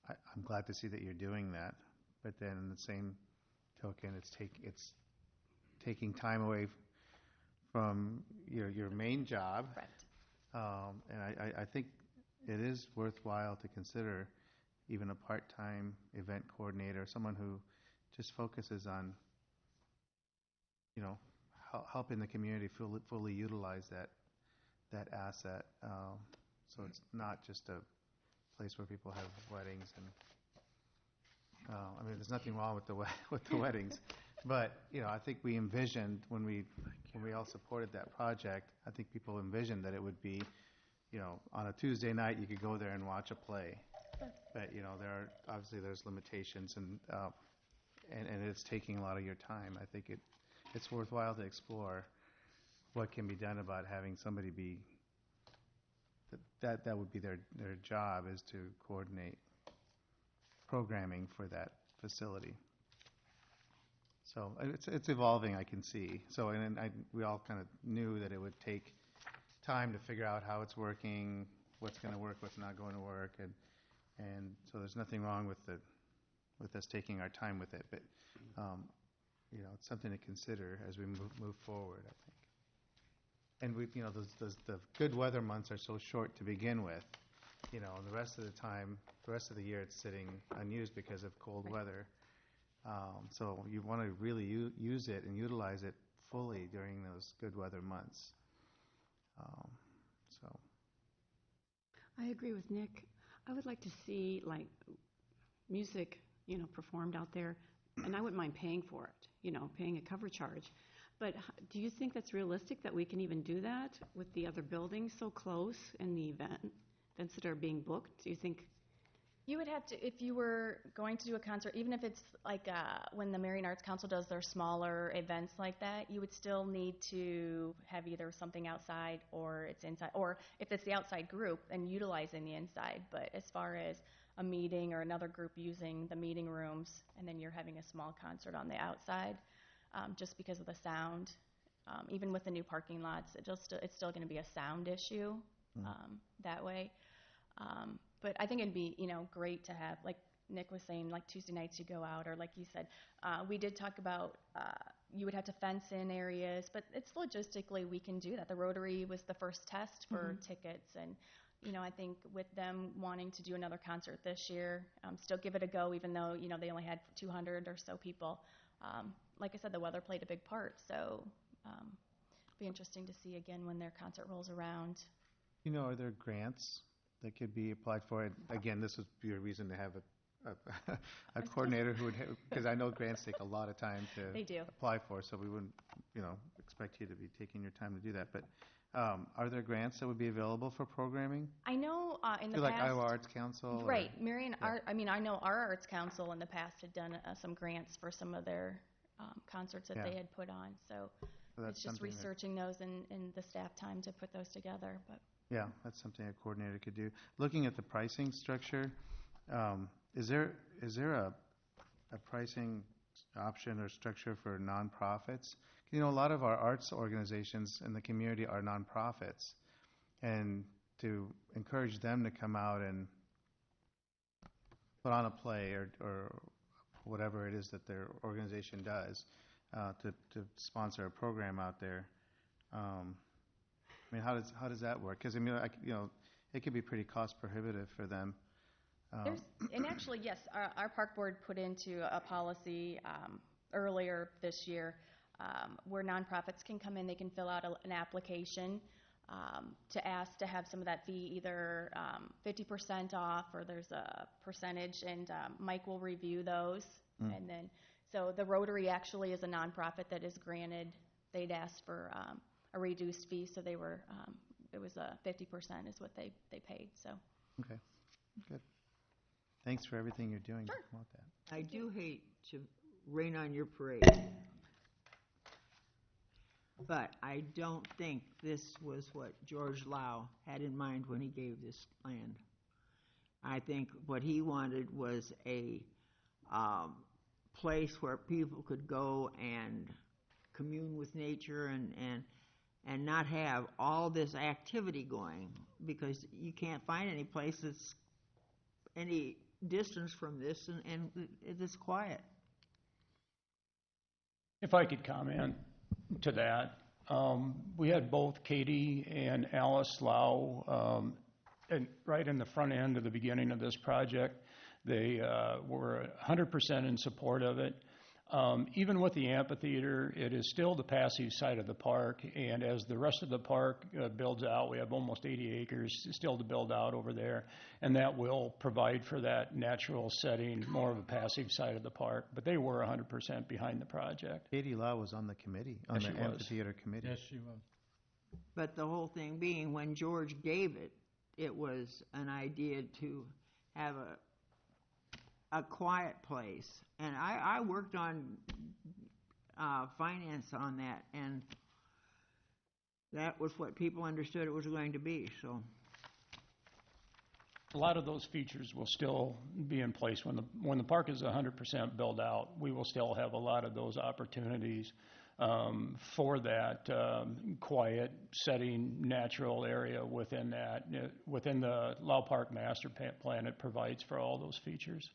I'm glad to see that you're doing that. But then in the same token, it's taking time away from your main job. Correct. And I think it is worthwhile to consider even a part-time event coordinator, someone who just focuses on, helping the community fully utilize that asset. So it's not just a place where people have weddings and, there's nothing wrong with the weddings, but I think we envisioned when we all supported that project. I think people envisioned that it would be, on a Tuesday night you could go there and watch a play, but there's limitations and it's taking a lot of your time. I think it's worthwhile to explore what can be done about having somebody be that would be their job, is to coordinate programming for that facility. So it's evolving, I can see. So we all kind of knew that it would take time to figure out how it's working, what's going to work, what's not going to work, and so there's nothing wrong with us taking our time with it. But it's something to consider as we move forward, I think. And the good weather months are so short to begin with. And the rest of the time, the rest of the year, it's sitting unused because of cold weather. So you want to really use it and utilize it fully during those good weather months. So I agree with Nick. I would like to see music, performed out there, and I wouldn't mind paying for it, paying a cover charge. But do you think that's realistic that we can even do that with the other buildings so close and the events that are being booked? Do you think? You would have to, if you were going to do a concert, even if it's like when the Marion Arts Council does their smaller events like that, you would still need to have either something outside or it's inside, or if it's the outside group, then utilizing the inside. But as far as a meeting or another group using the meeting rooms, and then you're having a small concert on the outside, just because of the sound, even with the new parking lots, it's still going to be a sound issue that way. But I think it'd be, great to have, like Nick was saying, like Tuesday nights you go out, or like you said, we did talk about you would have to fence in areas, but it's logistically we can do that. The Rotary was the first test for tickets, and I think with them wanting to do another concert this year, still give it a go, even though they only had 200 or so people. Like I said, the weather played a big part, so it'll be interesting to see again when their concert rolls around. Are there grants that could be applied for? And again, this would be a reason to have a coordinator who would, because I know grants take a lot of time to apply for, so we wouldn't, expect you to be taking your time to do that. But are there grants that would be available for programming? I know in the like past, Iowa Arts Council? Right. Marion Art, I know our Arts Council in the past had done some grants for some of their concerts that they had put on. So it's just researching those and the staff time to put those together. But yeah, that's something a coordinator could do. Looking at the pricing structure, is there a pricing option or structure for nonprofits? A lot of our arts organizations in the community are nonprofits, and to encourage them to come out and put on a play or whatever it is that their organization does, to sponsor a program out there. How does that work? Because it could be pretty cost prohibitive for them. And actually, yes, our park board put into a policy earlier this year where nonprofits can come in, they can fill out an application to ask to have some of that fee either 50% off, or there's a percentage, and Mike will review those. And then, so the Rotary actually is a nonprofit that is granted, they'd asked for a reduced fee, so they were, it was 50% is what they paid, so. Okay, good. Thanks for everything you're doing to promote that. I do hate to rain on your parade. But I don't think this was what George Lau had in mind when he gave this land. I think what he wanted was a place where people could go and commune with nature and not have all this activity going, because you can't find any place that's any distance from this and it's quiet. If I could comment to that, we had both Katie and Alice Lau, and right in the front end of the beginning of this project. They were 100% in support of it. Even with the amphitheater, it is still the passive side of the park, and as the rest of the park builds out, we have almost 80 acres still to build out over there, and that will provide for that natural setting, more of a passive side of the park. But they were 100% behind the project. Katie Lau was on the committee, on Yes, the she was. amphitheater committee. Yes, she was. But the whole thing being, when George gave it, it was an idea to have a quiet place. And I worked on finance on that, and that was what people understood it was going to be, so. A lot of those features will still be in place when the park is 100% built out. We will still have a lot of those opportunities for that quiet setting, natural area within that. Within the Lau Park Master Plan, it provides for all those features.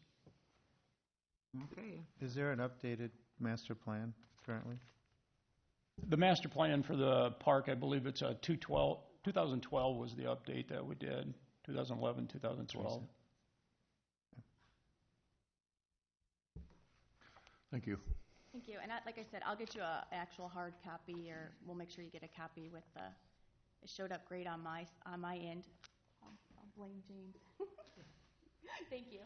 Okay. Is there an updated master plan currently? The master plan for the park, I believe it's 2012 was the update that we did, 2011, 2012. Thank you. Thank you. And like I said, I'll get you an actual hard copy, or we'll make sure you get a copy with the. It showed up great on my end. I'll blame James. Thank you.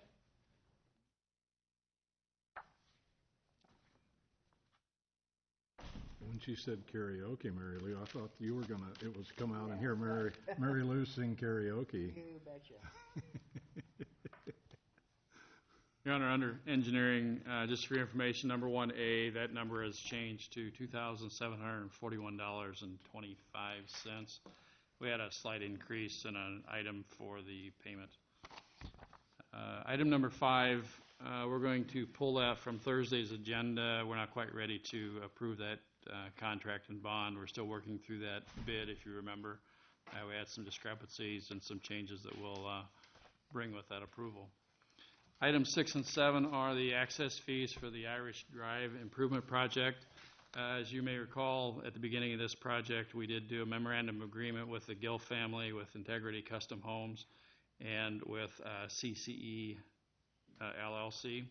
When she said karaoke, Mary Lou, I thought you were it was come out and hear Mary Lou sing karaoke. You betcha. Your Honor, under engineering, just for your information, number 1A, that number has changed to $2,741.25. We had a slight increase in an item for the payment. Item number 5, we're going to pull that from Thursday's agenda. We're not quite ready to approve that contract and bond. We're still working through that bid, if you remember. We had some discrepancies and some changes that we'll bring with that approval. Items 6 and 7 are the access fees for the Irish Drive Improvement Project. As you may recall, at the beginning of this project, we did do a memorandum of agreement with the Gill family, with Integrity Custom Homes, and with CCE LLC.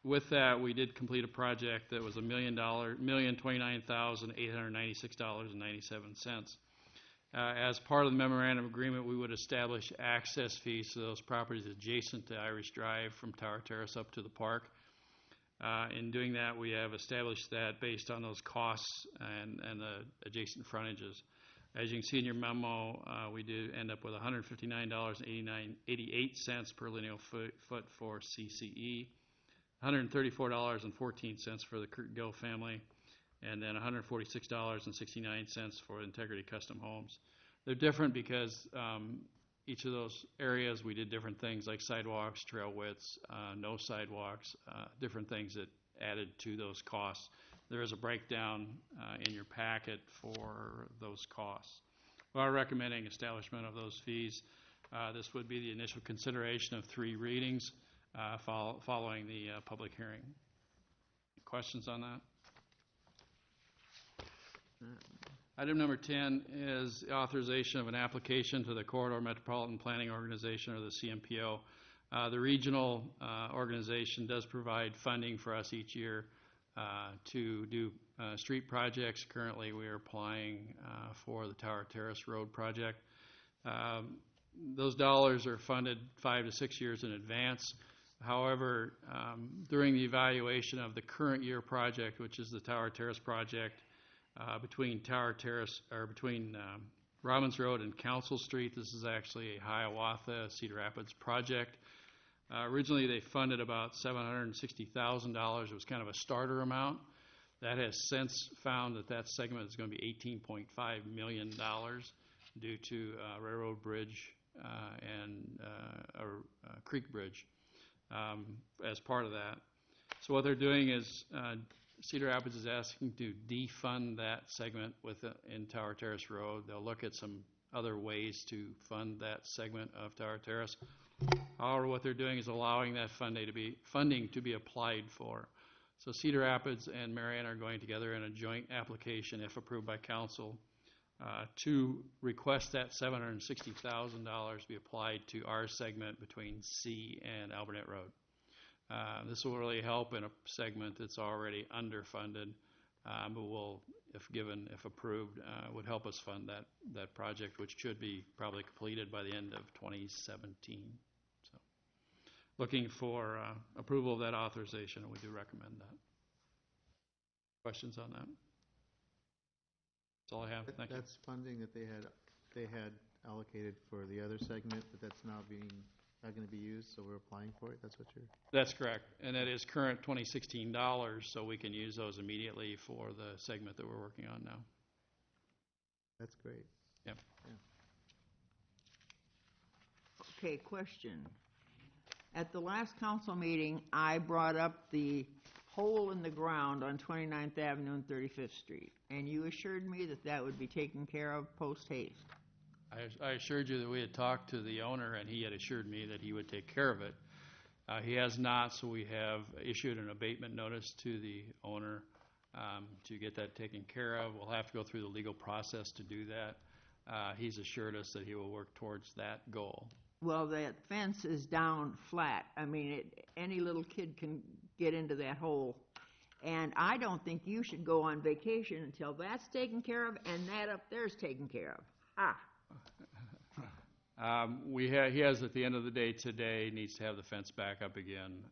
With that, we did complete a project that was $1,029,896.97. As part of the memorandum of agreement, we would establish access fees to those properties adjacent to Irish Drive from Tower Terrace up to the park. In doing that, we have established that based on those costs and the adjacent frontages. As you can see in your memo, we did end up with $159.88 per lineal foot for CCE, $134.14 for the Gill family, and then $146.69 for Integrity Custom Homes. They're different because each of those areas we did different things like sidewalks, trail widths, no sidewalks, different things that added to those costs. There is a breakdown in your packet for those costs. We are recommending establishment of those fees. This would be the initial consideration of 3 readings following the public hearing. Questions on that? Item number 10 is the authorization of an application to the Corridor Metropolitan Planning Organization, or the CMPO. The regional organization does provide funding for us each year to do street projects. Currently, we are applying for the Tower Terrace Road project. Those dollars are funded 5 to 6 years in advance. However, during the evaluation of the current year project, which is the Tower Terrace project, between Robbins Road and Council Street, this is actually a Hiawatha Cedar Rapids project. Originally, they funded about $760,000. It was kind of a starter amount. That has since found that that segment is going to be $18.5 million due to railroad bridge and a creek bridge as part of that. So what they're doing is Cedar Rapids is asking to defund that segment in Tower Terrace Road. They'll look at some other ways to fund that segment of Tower Terrace. However, what they're doing is allowing that funding to be applied for. So Cedar Rapids and Marion are going together in a joint application, if approved by council, to request that $760,000 be applied to our segment between C and Albernet Road. This will really help in a segment that's already underfunded, but will, if approved, would help us fund that project, which should be probably completed by the end of 2017. So, looking for approval of that authorization, and we do recommend that. Questions on that? That's all I have. Thank you. That's funding that they had allocated for the other segment, but that's now not going to be used, so we're applying for it. That's what you're. That's correct, and that is current 2016 dollars, so we can use those immediately for the segment that we're working on now. That's great. Yep. Yeah. Okay, question. At the last council meeting, I brought up the hole in the ground on 29th Avenue and 35th Street, and you assured me that that would be taken care of post haste. I assured you that we had talked to the owner, and he had assured me that he would take care of it. He has not, so we have issued an abatement notice to the owner to get that taken care of. We'll have to go through the legal process to do that. He's assured us that he will work towards that goal. Well, that fence is down flat. I mean, any little kid can get into that hole. And I don't think you should go on vacation until that's taken care of and that up there's taken care of. He has, at the end of the day today, needs to have the fence back up again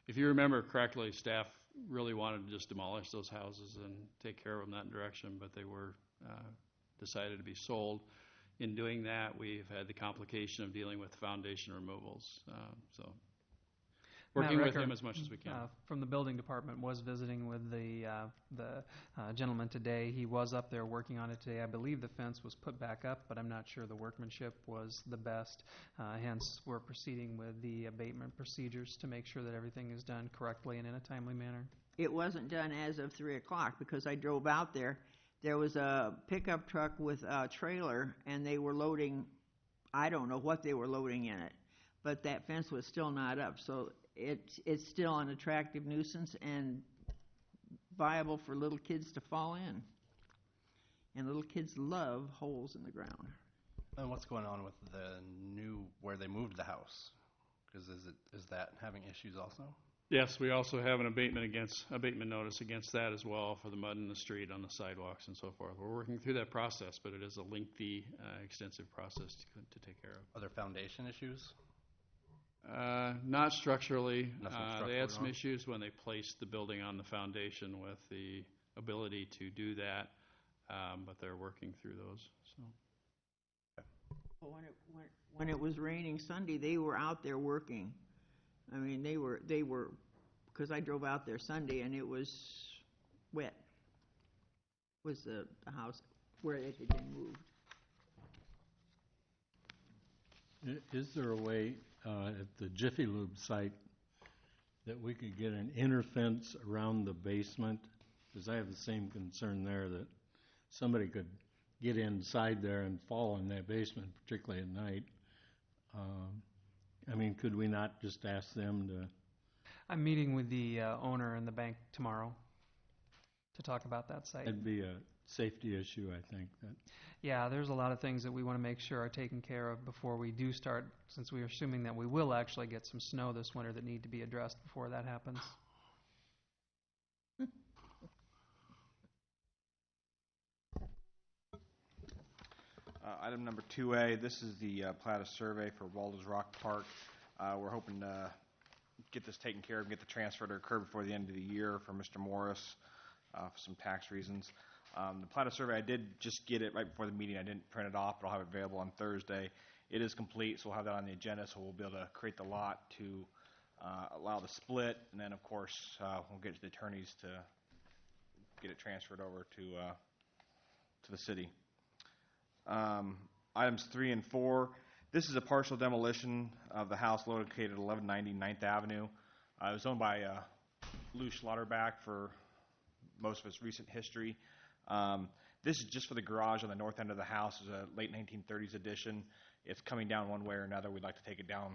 if you remember correctly, staff really wanted to just demolish those houses and take care of them that direction, but they were decided to be sold. In doing that, we've had the complication of dealing with foundation removals. So working with him as much as we can. From the building department was visiting with the gentleman today. He was up there working on it today. I believe the fence was put back up, but I'm not sure the workmanship was the best. Hence, we're proceeding with the abatement procedures to make sure that everything is done correctly and in a timely manner. It wasn't done as of 3 o'clock because I drove out there. There was a pickup truck with a trailer, and they were loading, I don't know what they were loading in it, but that fence was still not up. So it's still an attractive nuisance and viable for little kids to fall in. And little kids love holes in the ground. And what's going on with where they moved the house? Because is that having issues also? Yes, we also have an abatement notice against that as well for the mud in the street, on the sidewalks, and so forth. We're working through that process, but it is a lengthy, extensive process to take care of. Are there foundation issues? Not structurally. They had some wrong? issues when they placed the building on the foundation with the ability to do that, but they're working through those. So. When it was raining Sunday, they were out there working. I mean, they were, because I drove out there Sunday and it was wet. It was the house where it had been moved. Is there a way at the Jiffy Lube site that we could get an inner fence around the basement? Because I have the same concern there that somebody could get inside there and fall in that basement, particularly at night. I mean, could we not just ask them to? I'm meeting with the owner and the bank tomorrow to talk about that site. That'd be a safety issue, I think. Yeah, there's a lot of things that we want to make sure are taken care of before we do start, since we are assuming that we will actually get some snow this winter that need to be addressed before that happens. Item number 2A, this is the plat of survey for Waldo's Rock Park. We're hoping to get this taken care of and get the transfer to occur before the end of the year for Mr. Morris for some tax reasons. The plat of survey, I did just get it right before the meeting. I didn't print it off, but I'll have it available on Thursday. It is complete, so we'll have that on the agenda, so we'll be able to create the lot to allow the split, and then, of course, we'll get to the attorneys to get it transferred over to the city. Items 3 and 4. This is a partial demolition of the house located at 1190 9th Avenue. It was owned by Lou Schlotterback for most of its recent history. This is just for the garage on the north end of the house. It's a late 1930s addition. It's coming down one way or another. We'd like to take it down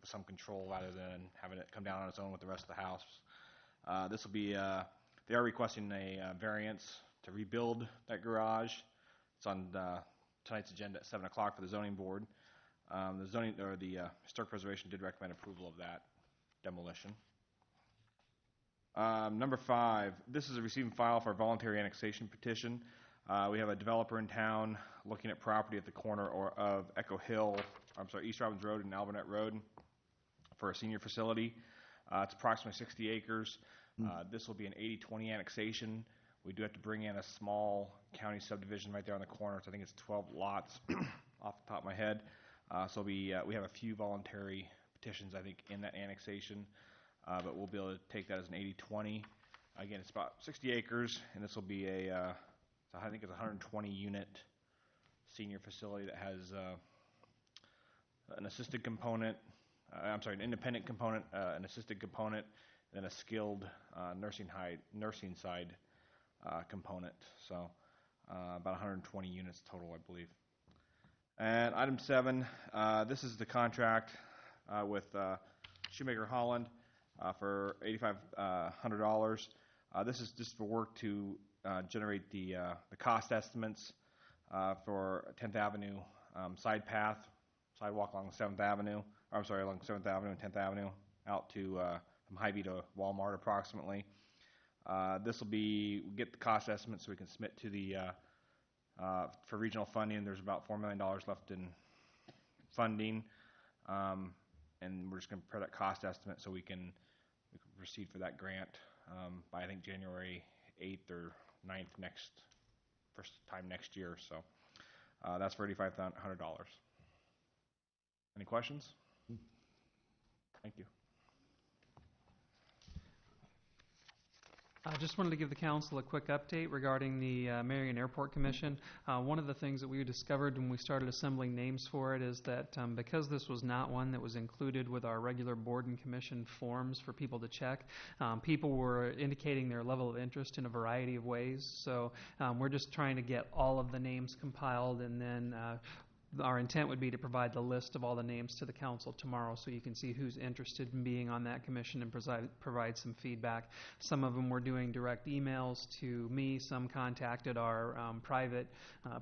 with some control rather than having it come down on its own with the rest of the house. This will be, they are requesting a variance to rebuild that garage. It's on tonight's agenda at 7 o'clock for the zoning board. The Historic Preservation did recommend approval of that demolition. Number 5, this is a receive and file for a voluntary annexation petition. We have a developer in town looking at property at the corner of East Robbins Road and Albernet Road for a senior facility. It's approximately 60 acres. This will be an 80-20 annexation. We do have to bring in a small county subdivision right there on the corner. So I think it's 12 lots off the top of my head. So we have a few voluntary petitions, I think, in that annexation. But we'll be able to take that as an 80-20. Again, it's about 60 acres, and this will be I think it's a 120-unit senior facility that has an assisted component, an independent component, an assisted component, and a skilled nursing side component. So about 120 units total, I believe. And item 7, this is the contract with Shoemaker Holland for $8,500. This is just for work to generate the cost estimates for 10th Avenue sidewalk along 7th Avenue, along 7th Avenue and 10th Avenue out to from Hy-Vee to Walmart approximately. This will be, we'll get the cost estimate so we can submit to the, for regional funding. There's about $4 million left in funding, and we're just going to prepare that cost estimate so we can proceed for that grant by, I think, January 8th or 9th first time next year. So that's for $8,500. Any questions? Thank you. I just wanted to give the council a quick update regarding the Marion Airport Commission. One of the things that we discovered when we started assembling names for it is that because this was not one that was included with our regular board and commission forms for people to check, people were indicating their level of interest in a variety of ways. So we're just trying to get all of the names compiled, and then our intent would be to provide the list of all the names to the council tomorrow so you can see who's interested in being on that commission and provide some feedback. Some of them were doing direct emails to me. Some contacted our private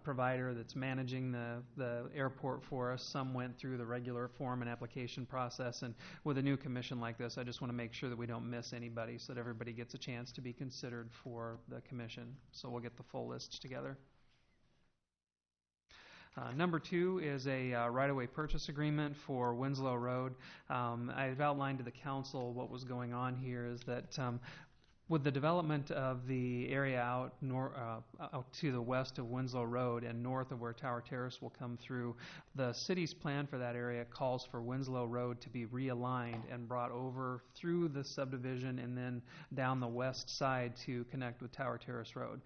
provider that's managing the airport for us. Some went through the regular form and application process. And with a new commission like this, I just want to make sure that we don't miss anybody so that everybody gets a chance to be considered for the commission. So we'll get the full list together. Number 2 is a right-of-way purchase agreement for Winslow Road. I've outlined to the council what was going on here is that with the development of the area out to the west of Winslow Road and north of where Tower Terrace will come through, the city's plan for that area calls for Winslow Road to be realigned and brought over through the subdivision and then down the west side to connect with Tower Terrace Road.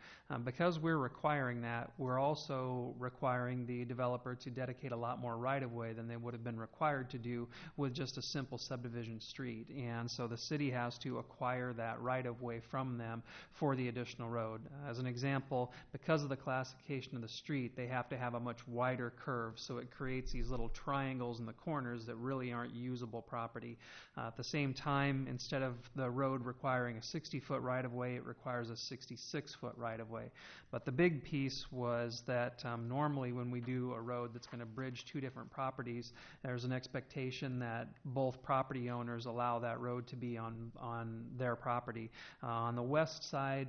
Because we're requiring that, we're also requiring the developer to dedicate a lot more right-of-way than they would have been required to do with just a simple subdivision street. And so the city has to acquire that right-of-way from them for the additional road. As an example, because of the classification of the street, they have to have a much wider curve, so it creates these little triangles in the corners that really aren't usable property. At the same time, instead of the road requiring a 60-foot right-of-way, it requires a 66-foot right-of-way. But the big piece was that normally when we do a road that's going to bridge two different properties, there's an expectation that both property owners allow that road to be on their property. On the west side,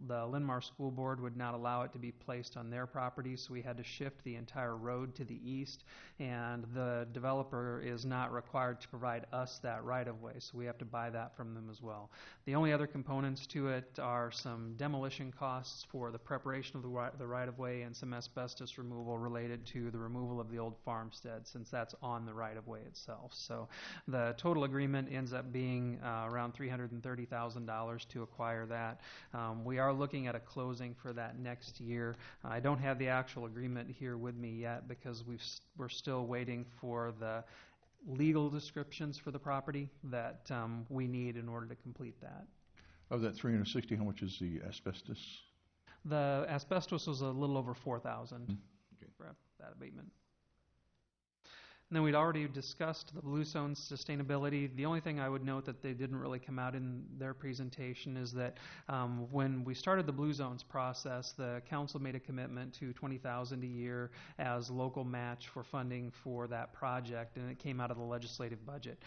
the Linmar School Board would not allow it to be placed on their property, so we had to shift the entire road to the east, and the developer is not required to provide us that right-of-way, so we have to buy that from them as well. The only other components to it are some demolition costs for the preparation of the right-of-way and some asbestos removal related to the removal of the old farmstead, since that's on the right-of-way itself. So the total agreement ends up being around $330,000 to acquire that. We are looking at a closing for that next year. I don't have the actual agreement here with me yet because we're still waiting for the legal descriptions for the property that we need in order to complete that. Of that 360, how much is the asbestos? The asbestos was a little over $4,000 for that abatement. And then we'd already discussed the Blue Zone sustainability. The only thing I would note that they didn't really come out in their presentation is that when we started the Blue Zones process, the council made a commitment to $20,000 a year as local match for funding for that project, and it came out of the legislative budget.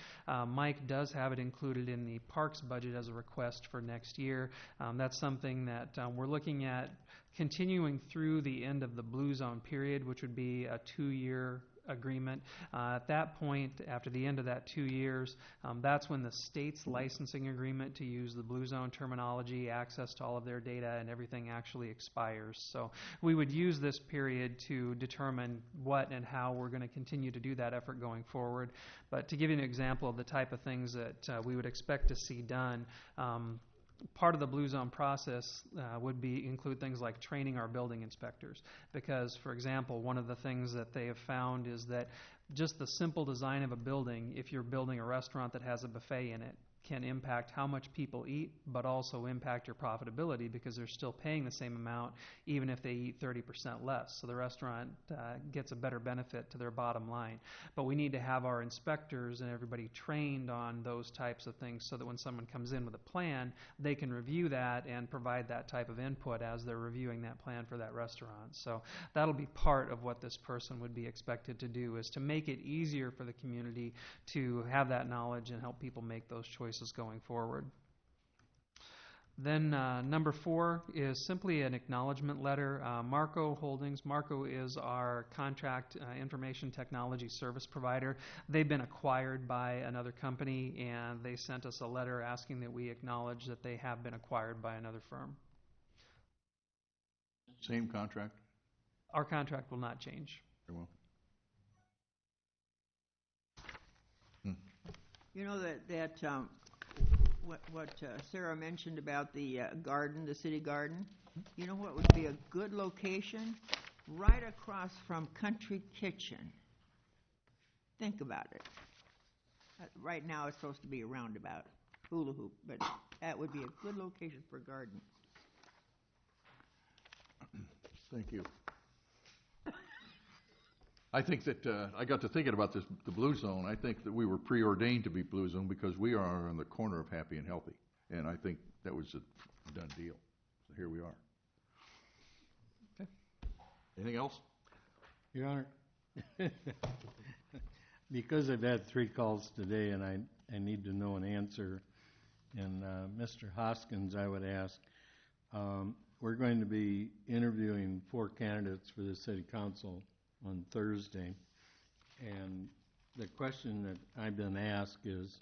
Mike does have it included in the parks budget as a request for next year. That's something that we're looking at continuing through the end of the Blue Zone period, which would be a 2-year agreement. At that point, after the end of that 2 years, that's when the state's licensing agreement to use the Blue Zone terminology, access to all of their data, and everything actually expires. So we would use this period to determine what and how we're going to continue to do that effort going forward. But to give you an example of the type of things that we would expect to see done, part of the Blue Zone process would include things like training our building inspectors. Because, for example, one of the things that they have found is that just the simple design of a building, if you're building a restaurant that has a buffet in it, can impact how much people eat, but also impact your profitability because they're still paying the same amount even if they eat 30% less. So the restaurant gets a better benefit to their bottom line. But we need to have our inspectors and everybody trained on those types of things so that when someone comes in with a plan, they can review that and provide that type of input as they're reviewing that plan for that restaurant. So that'll be part of what this person would be expected to do, is to make it easier for the community to have that knowledge and help people make those choices going forward. Then number 4 is simply an acknowledgement letter. Marco Holdings. Marco is our contract information technology service provider. They've been acquired by another company, and they sent us a letter asking that we acknowledge that they have been acquired by another firm. Same contract? Our contract will not change. Very well. You know that what Sarah mentioned about the garden, the city garden? You know what would be a good location? Right across from Country Kitchen. Think about it. Right now it's supposed to be a roundabout, hula hoop, but that would be a good location for a garden. Thank you. I think that I got to thinking about the Blue Zone. I think that we were preordained to be Blue Zone because we are on the corner of happy and healthy. And I think that was a done deal. So here we are. Okay. Anything else? Your Honor, because I've had 3 calls today and I need to know an answer, and Mr. Hoskins, I would ask, we're going to be interviewing 4 candidates for the city council on Thursday, and the question that I've been asked is,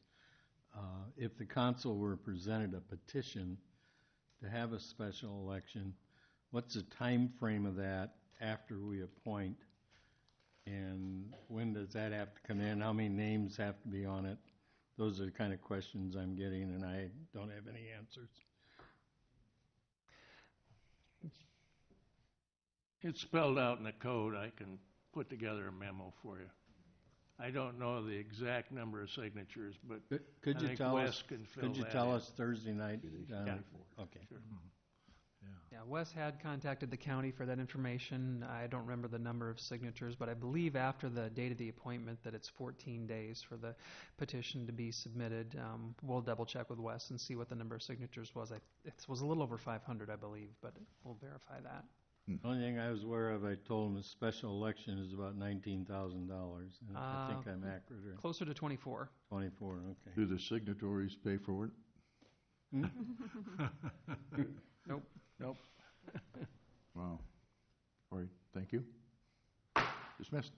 if the council were presented a petition to have a special election, what's the time frame of that after we appoint, and when does that have to come in? How many names have to be on it? Those are the kind of questions I'm getting, and I don't have any answers. It's spelled out in the code. I can put together a memo for you. I don't know the exact number of signatures, but could you tell us? Can fill could you that tell in. us Thursday night? Yeah. Okay. Sure. Yeah, Wes had contacted the county for that information. I don't remember the number of signatures, but I believe after the date of the appointment that it's 14 days for the petition to be submitted. We'll double check with Wes and see what the number of signatures was. It was a little over 500, I believe, but we'll verify that. The only thing I was aware of, I told him a special election is about $19,000, and I think I'm accurate. Closer to 24. 24, okay. Do the signatories pay for it? Nope. Nope. Wow. All right, thank you. Dismissed.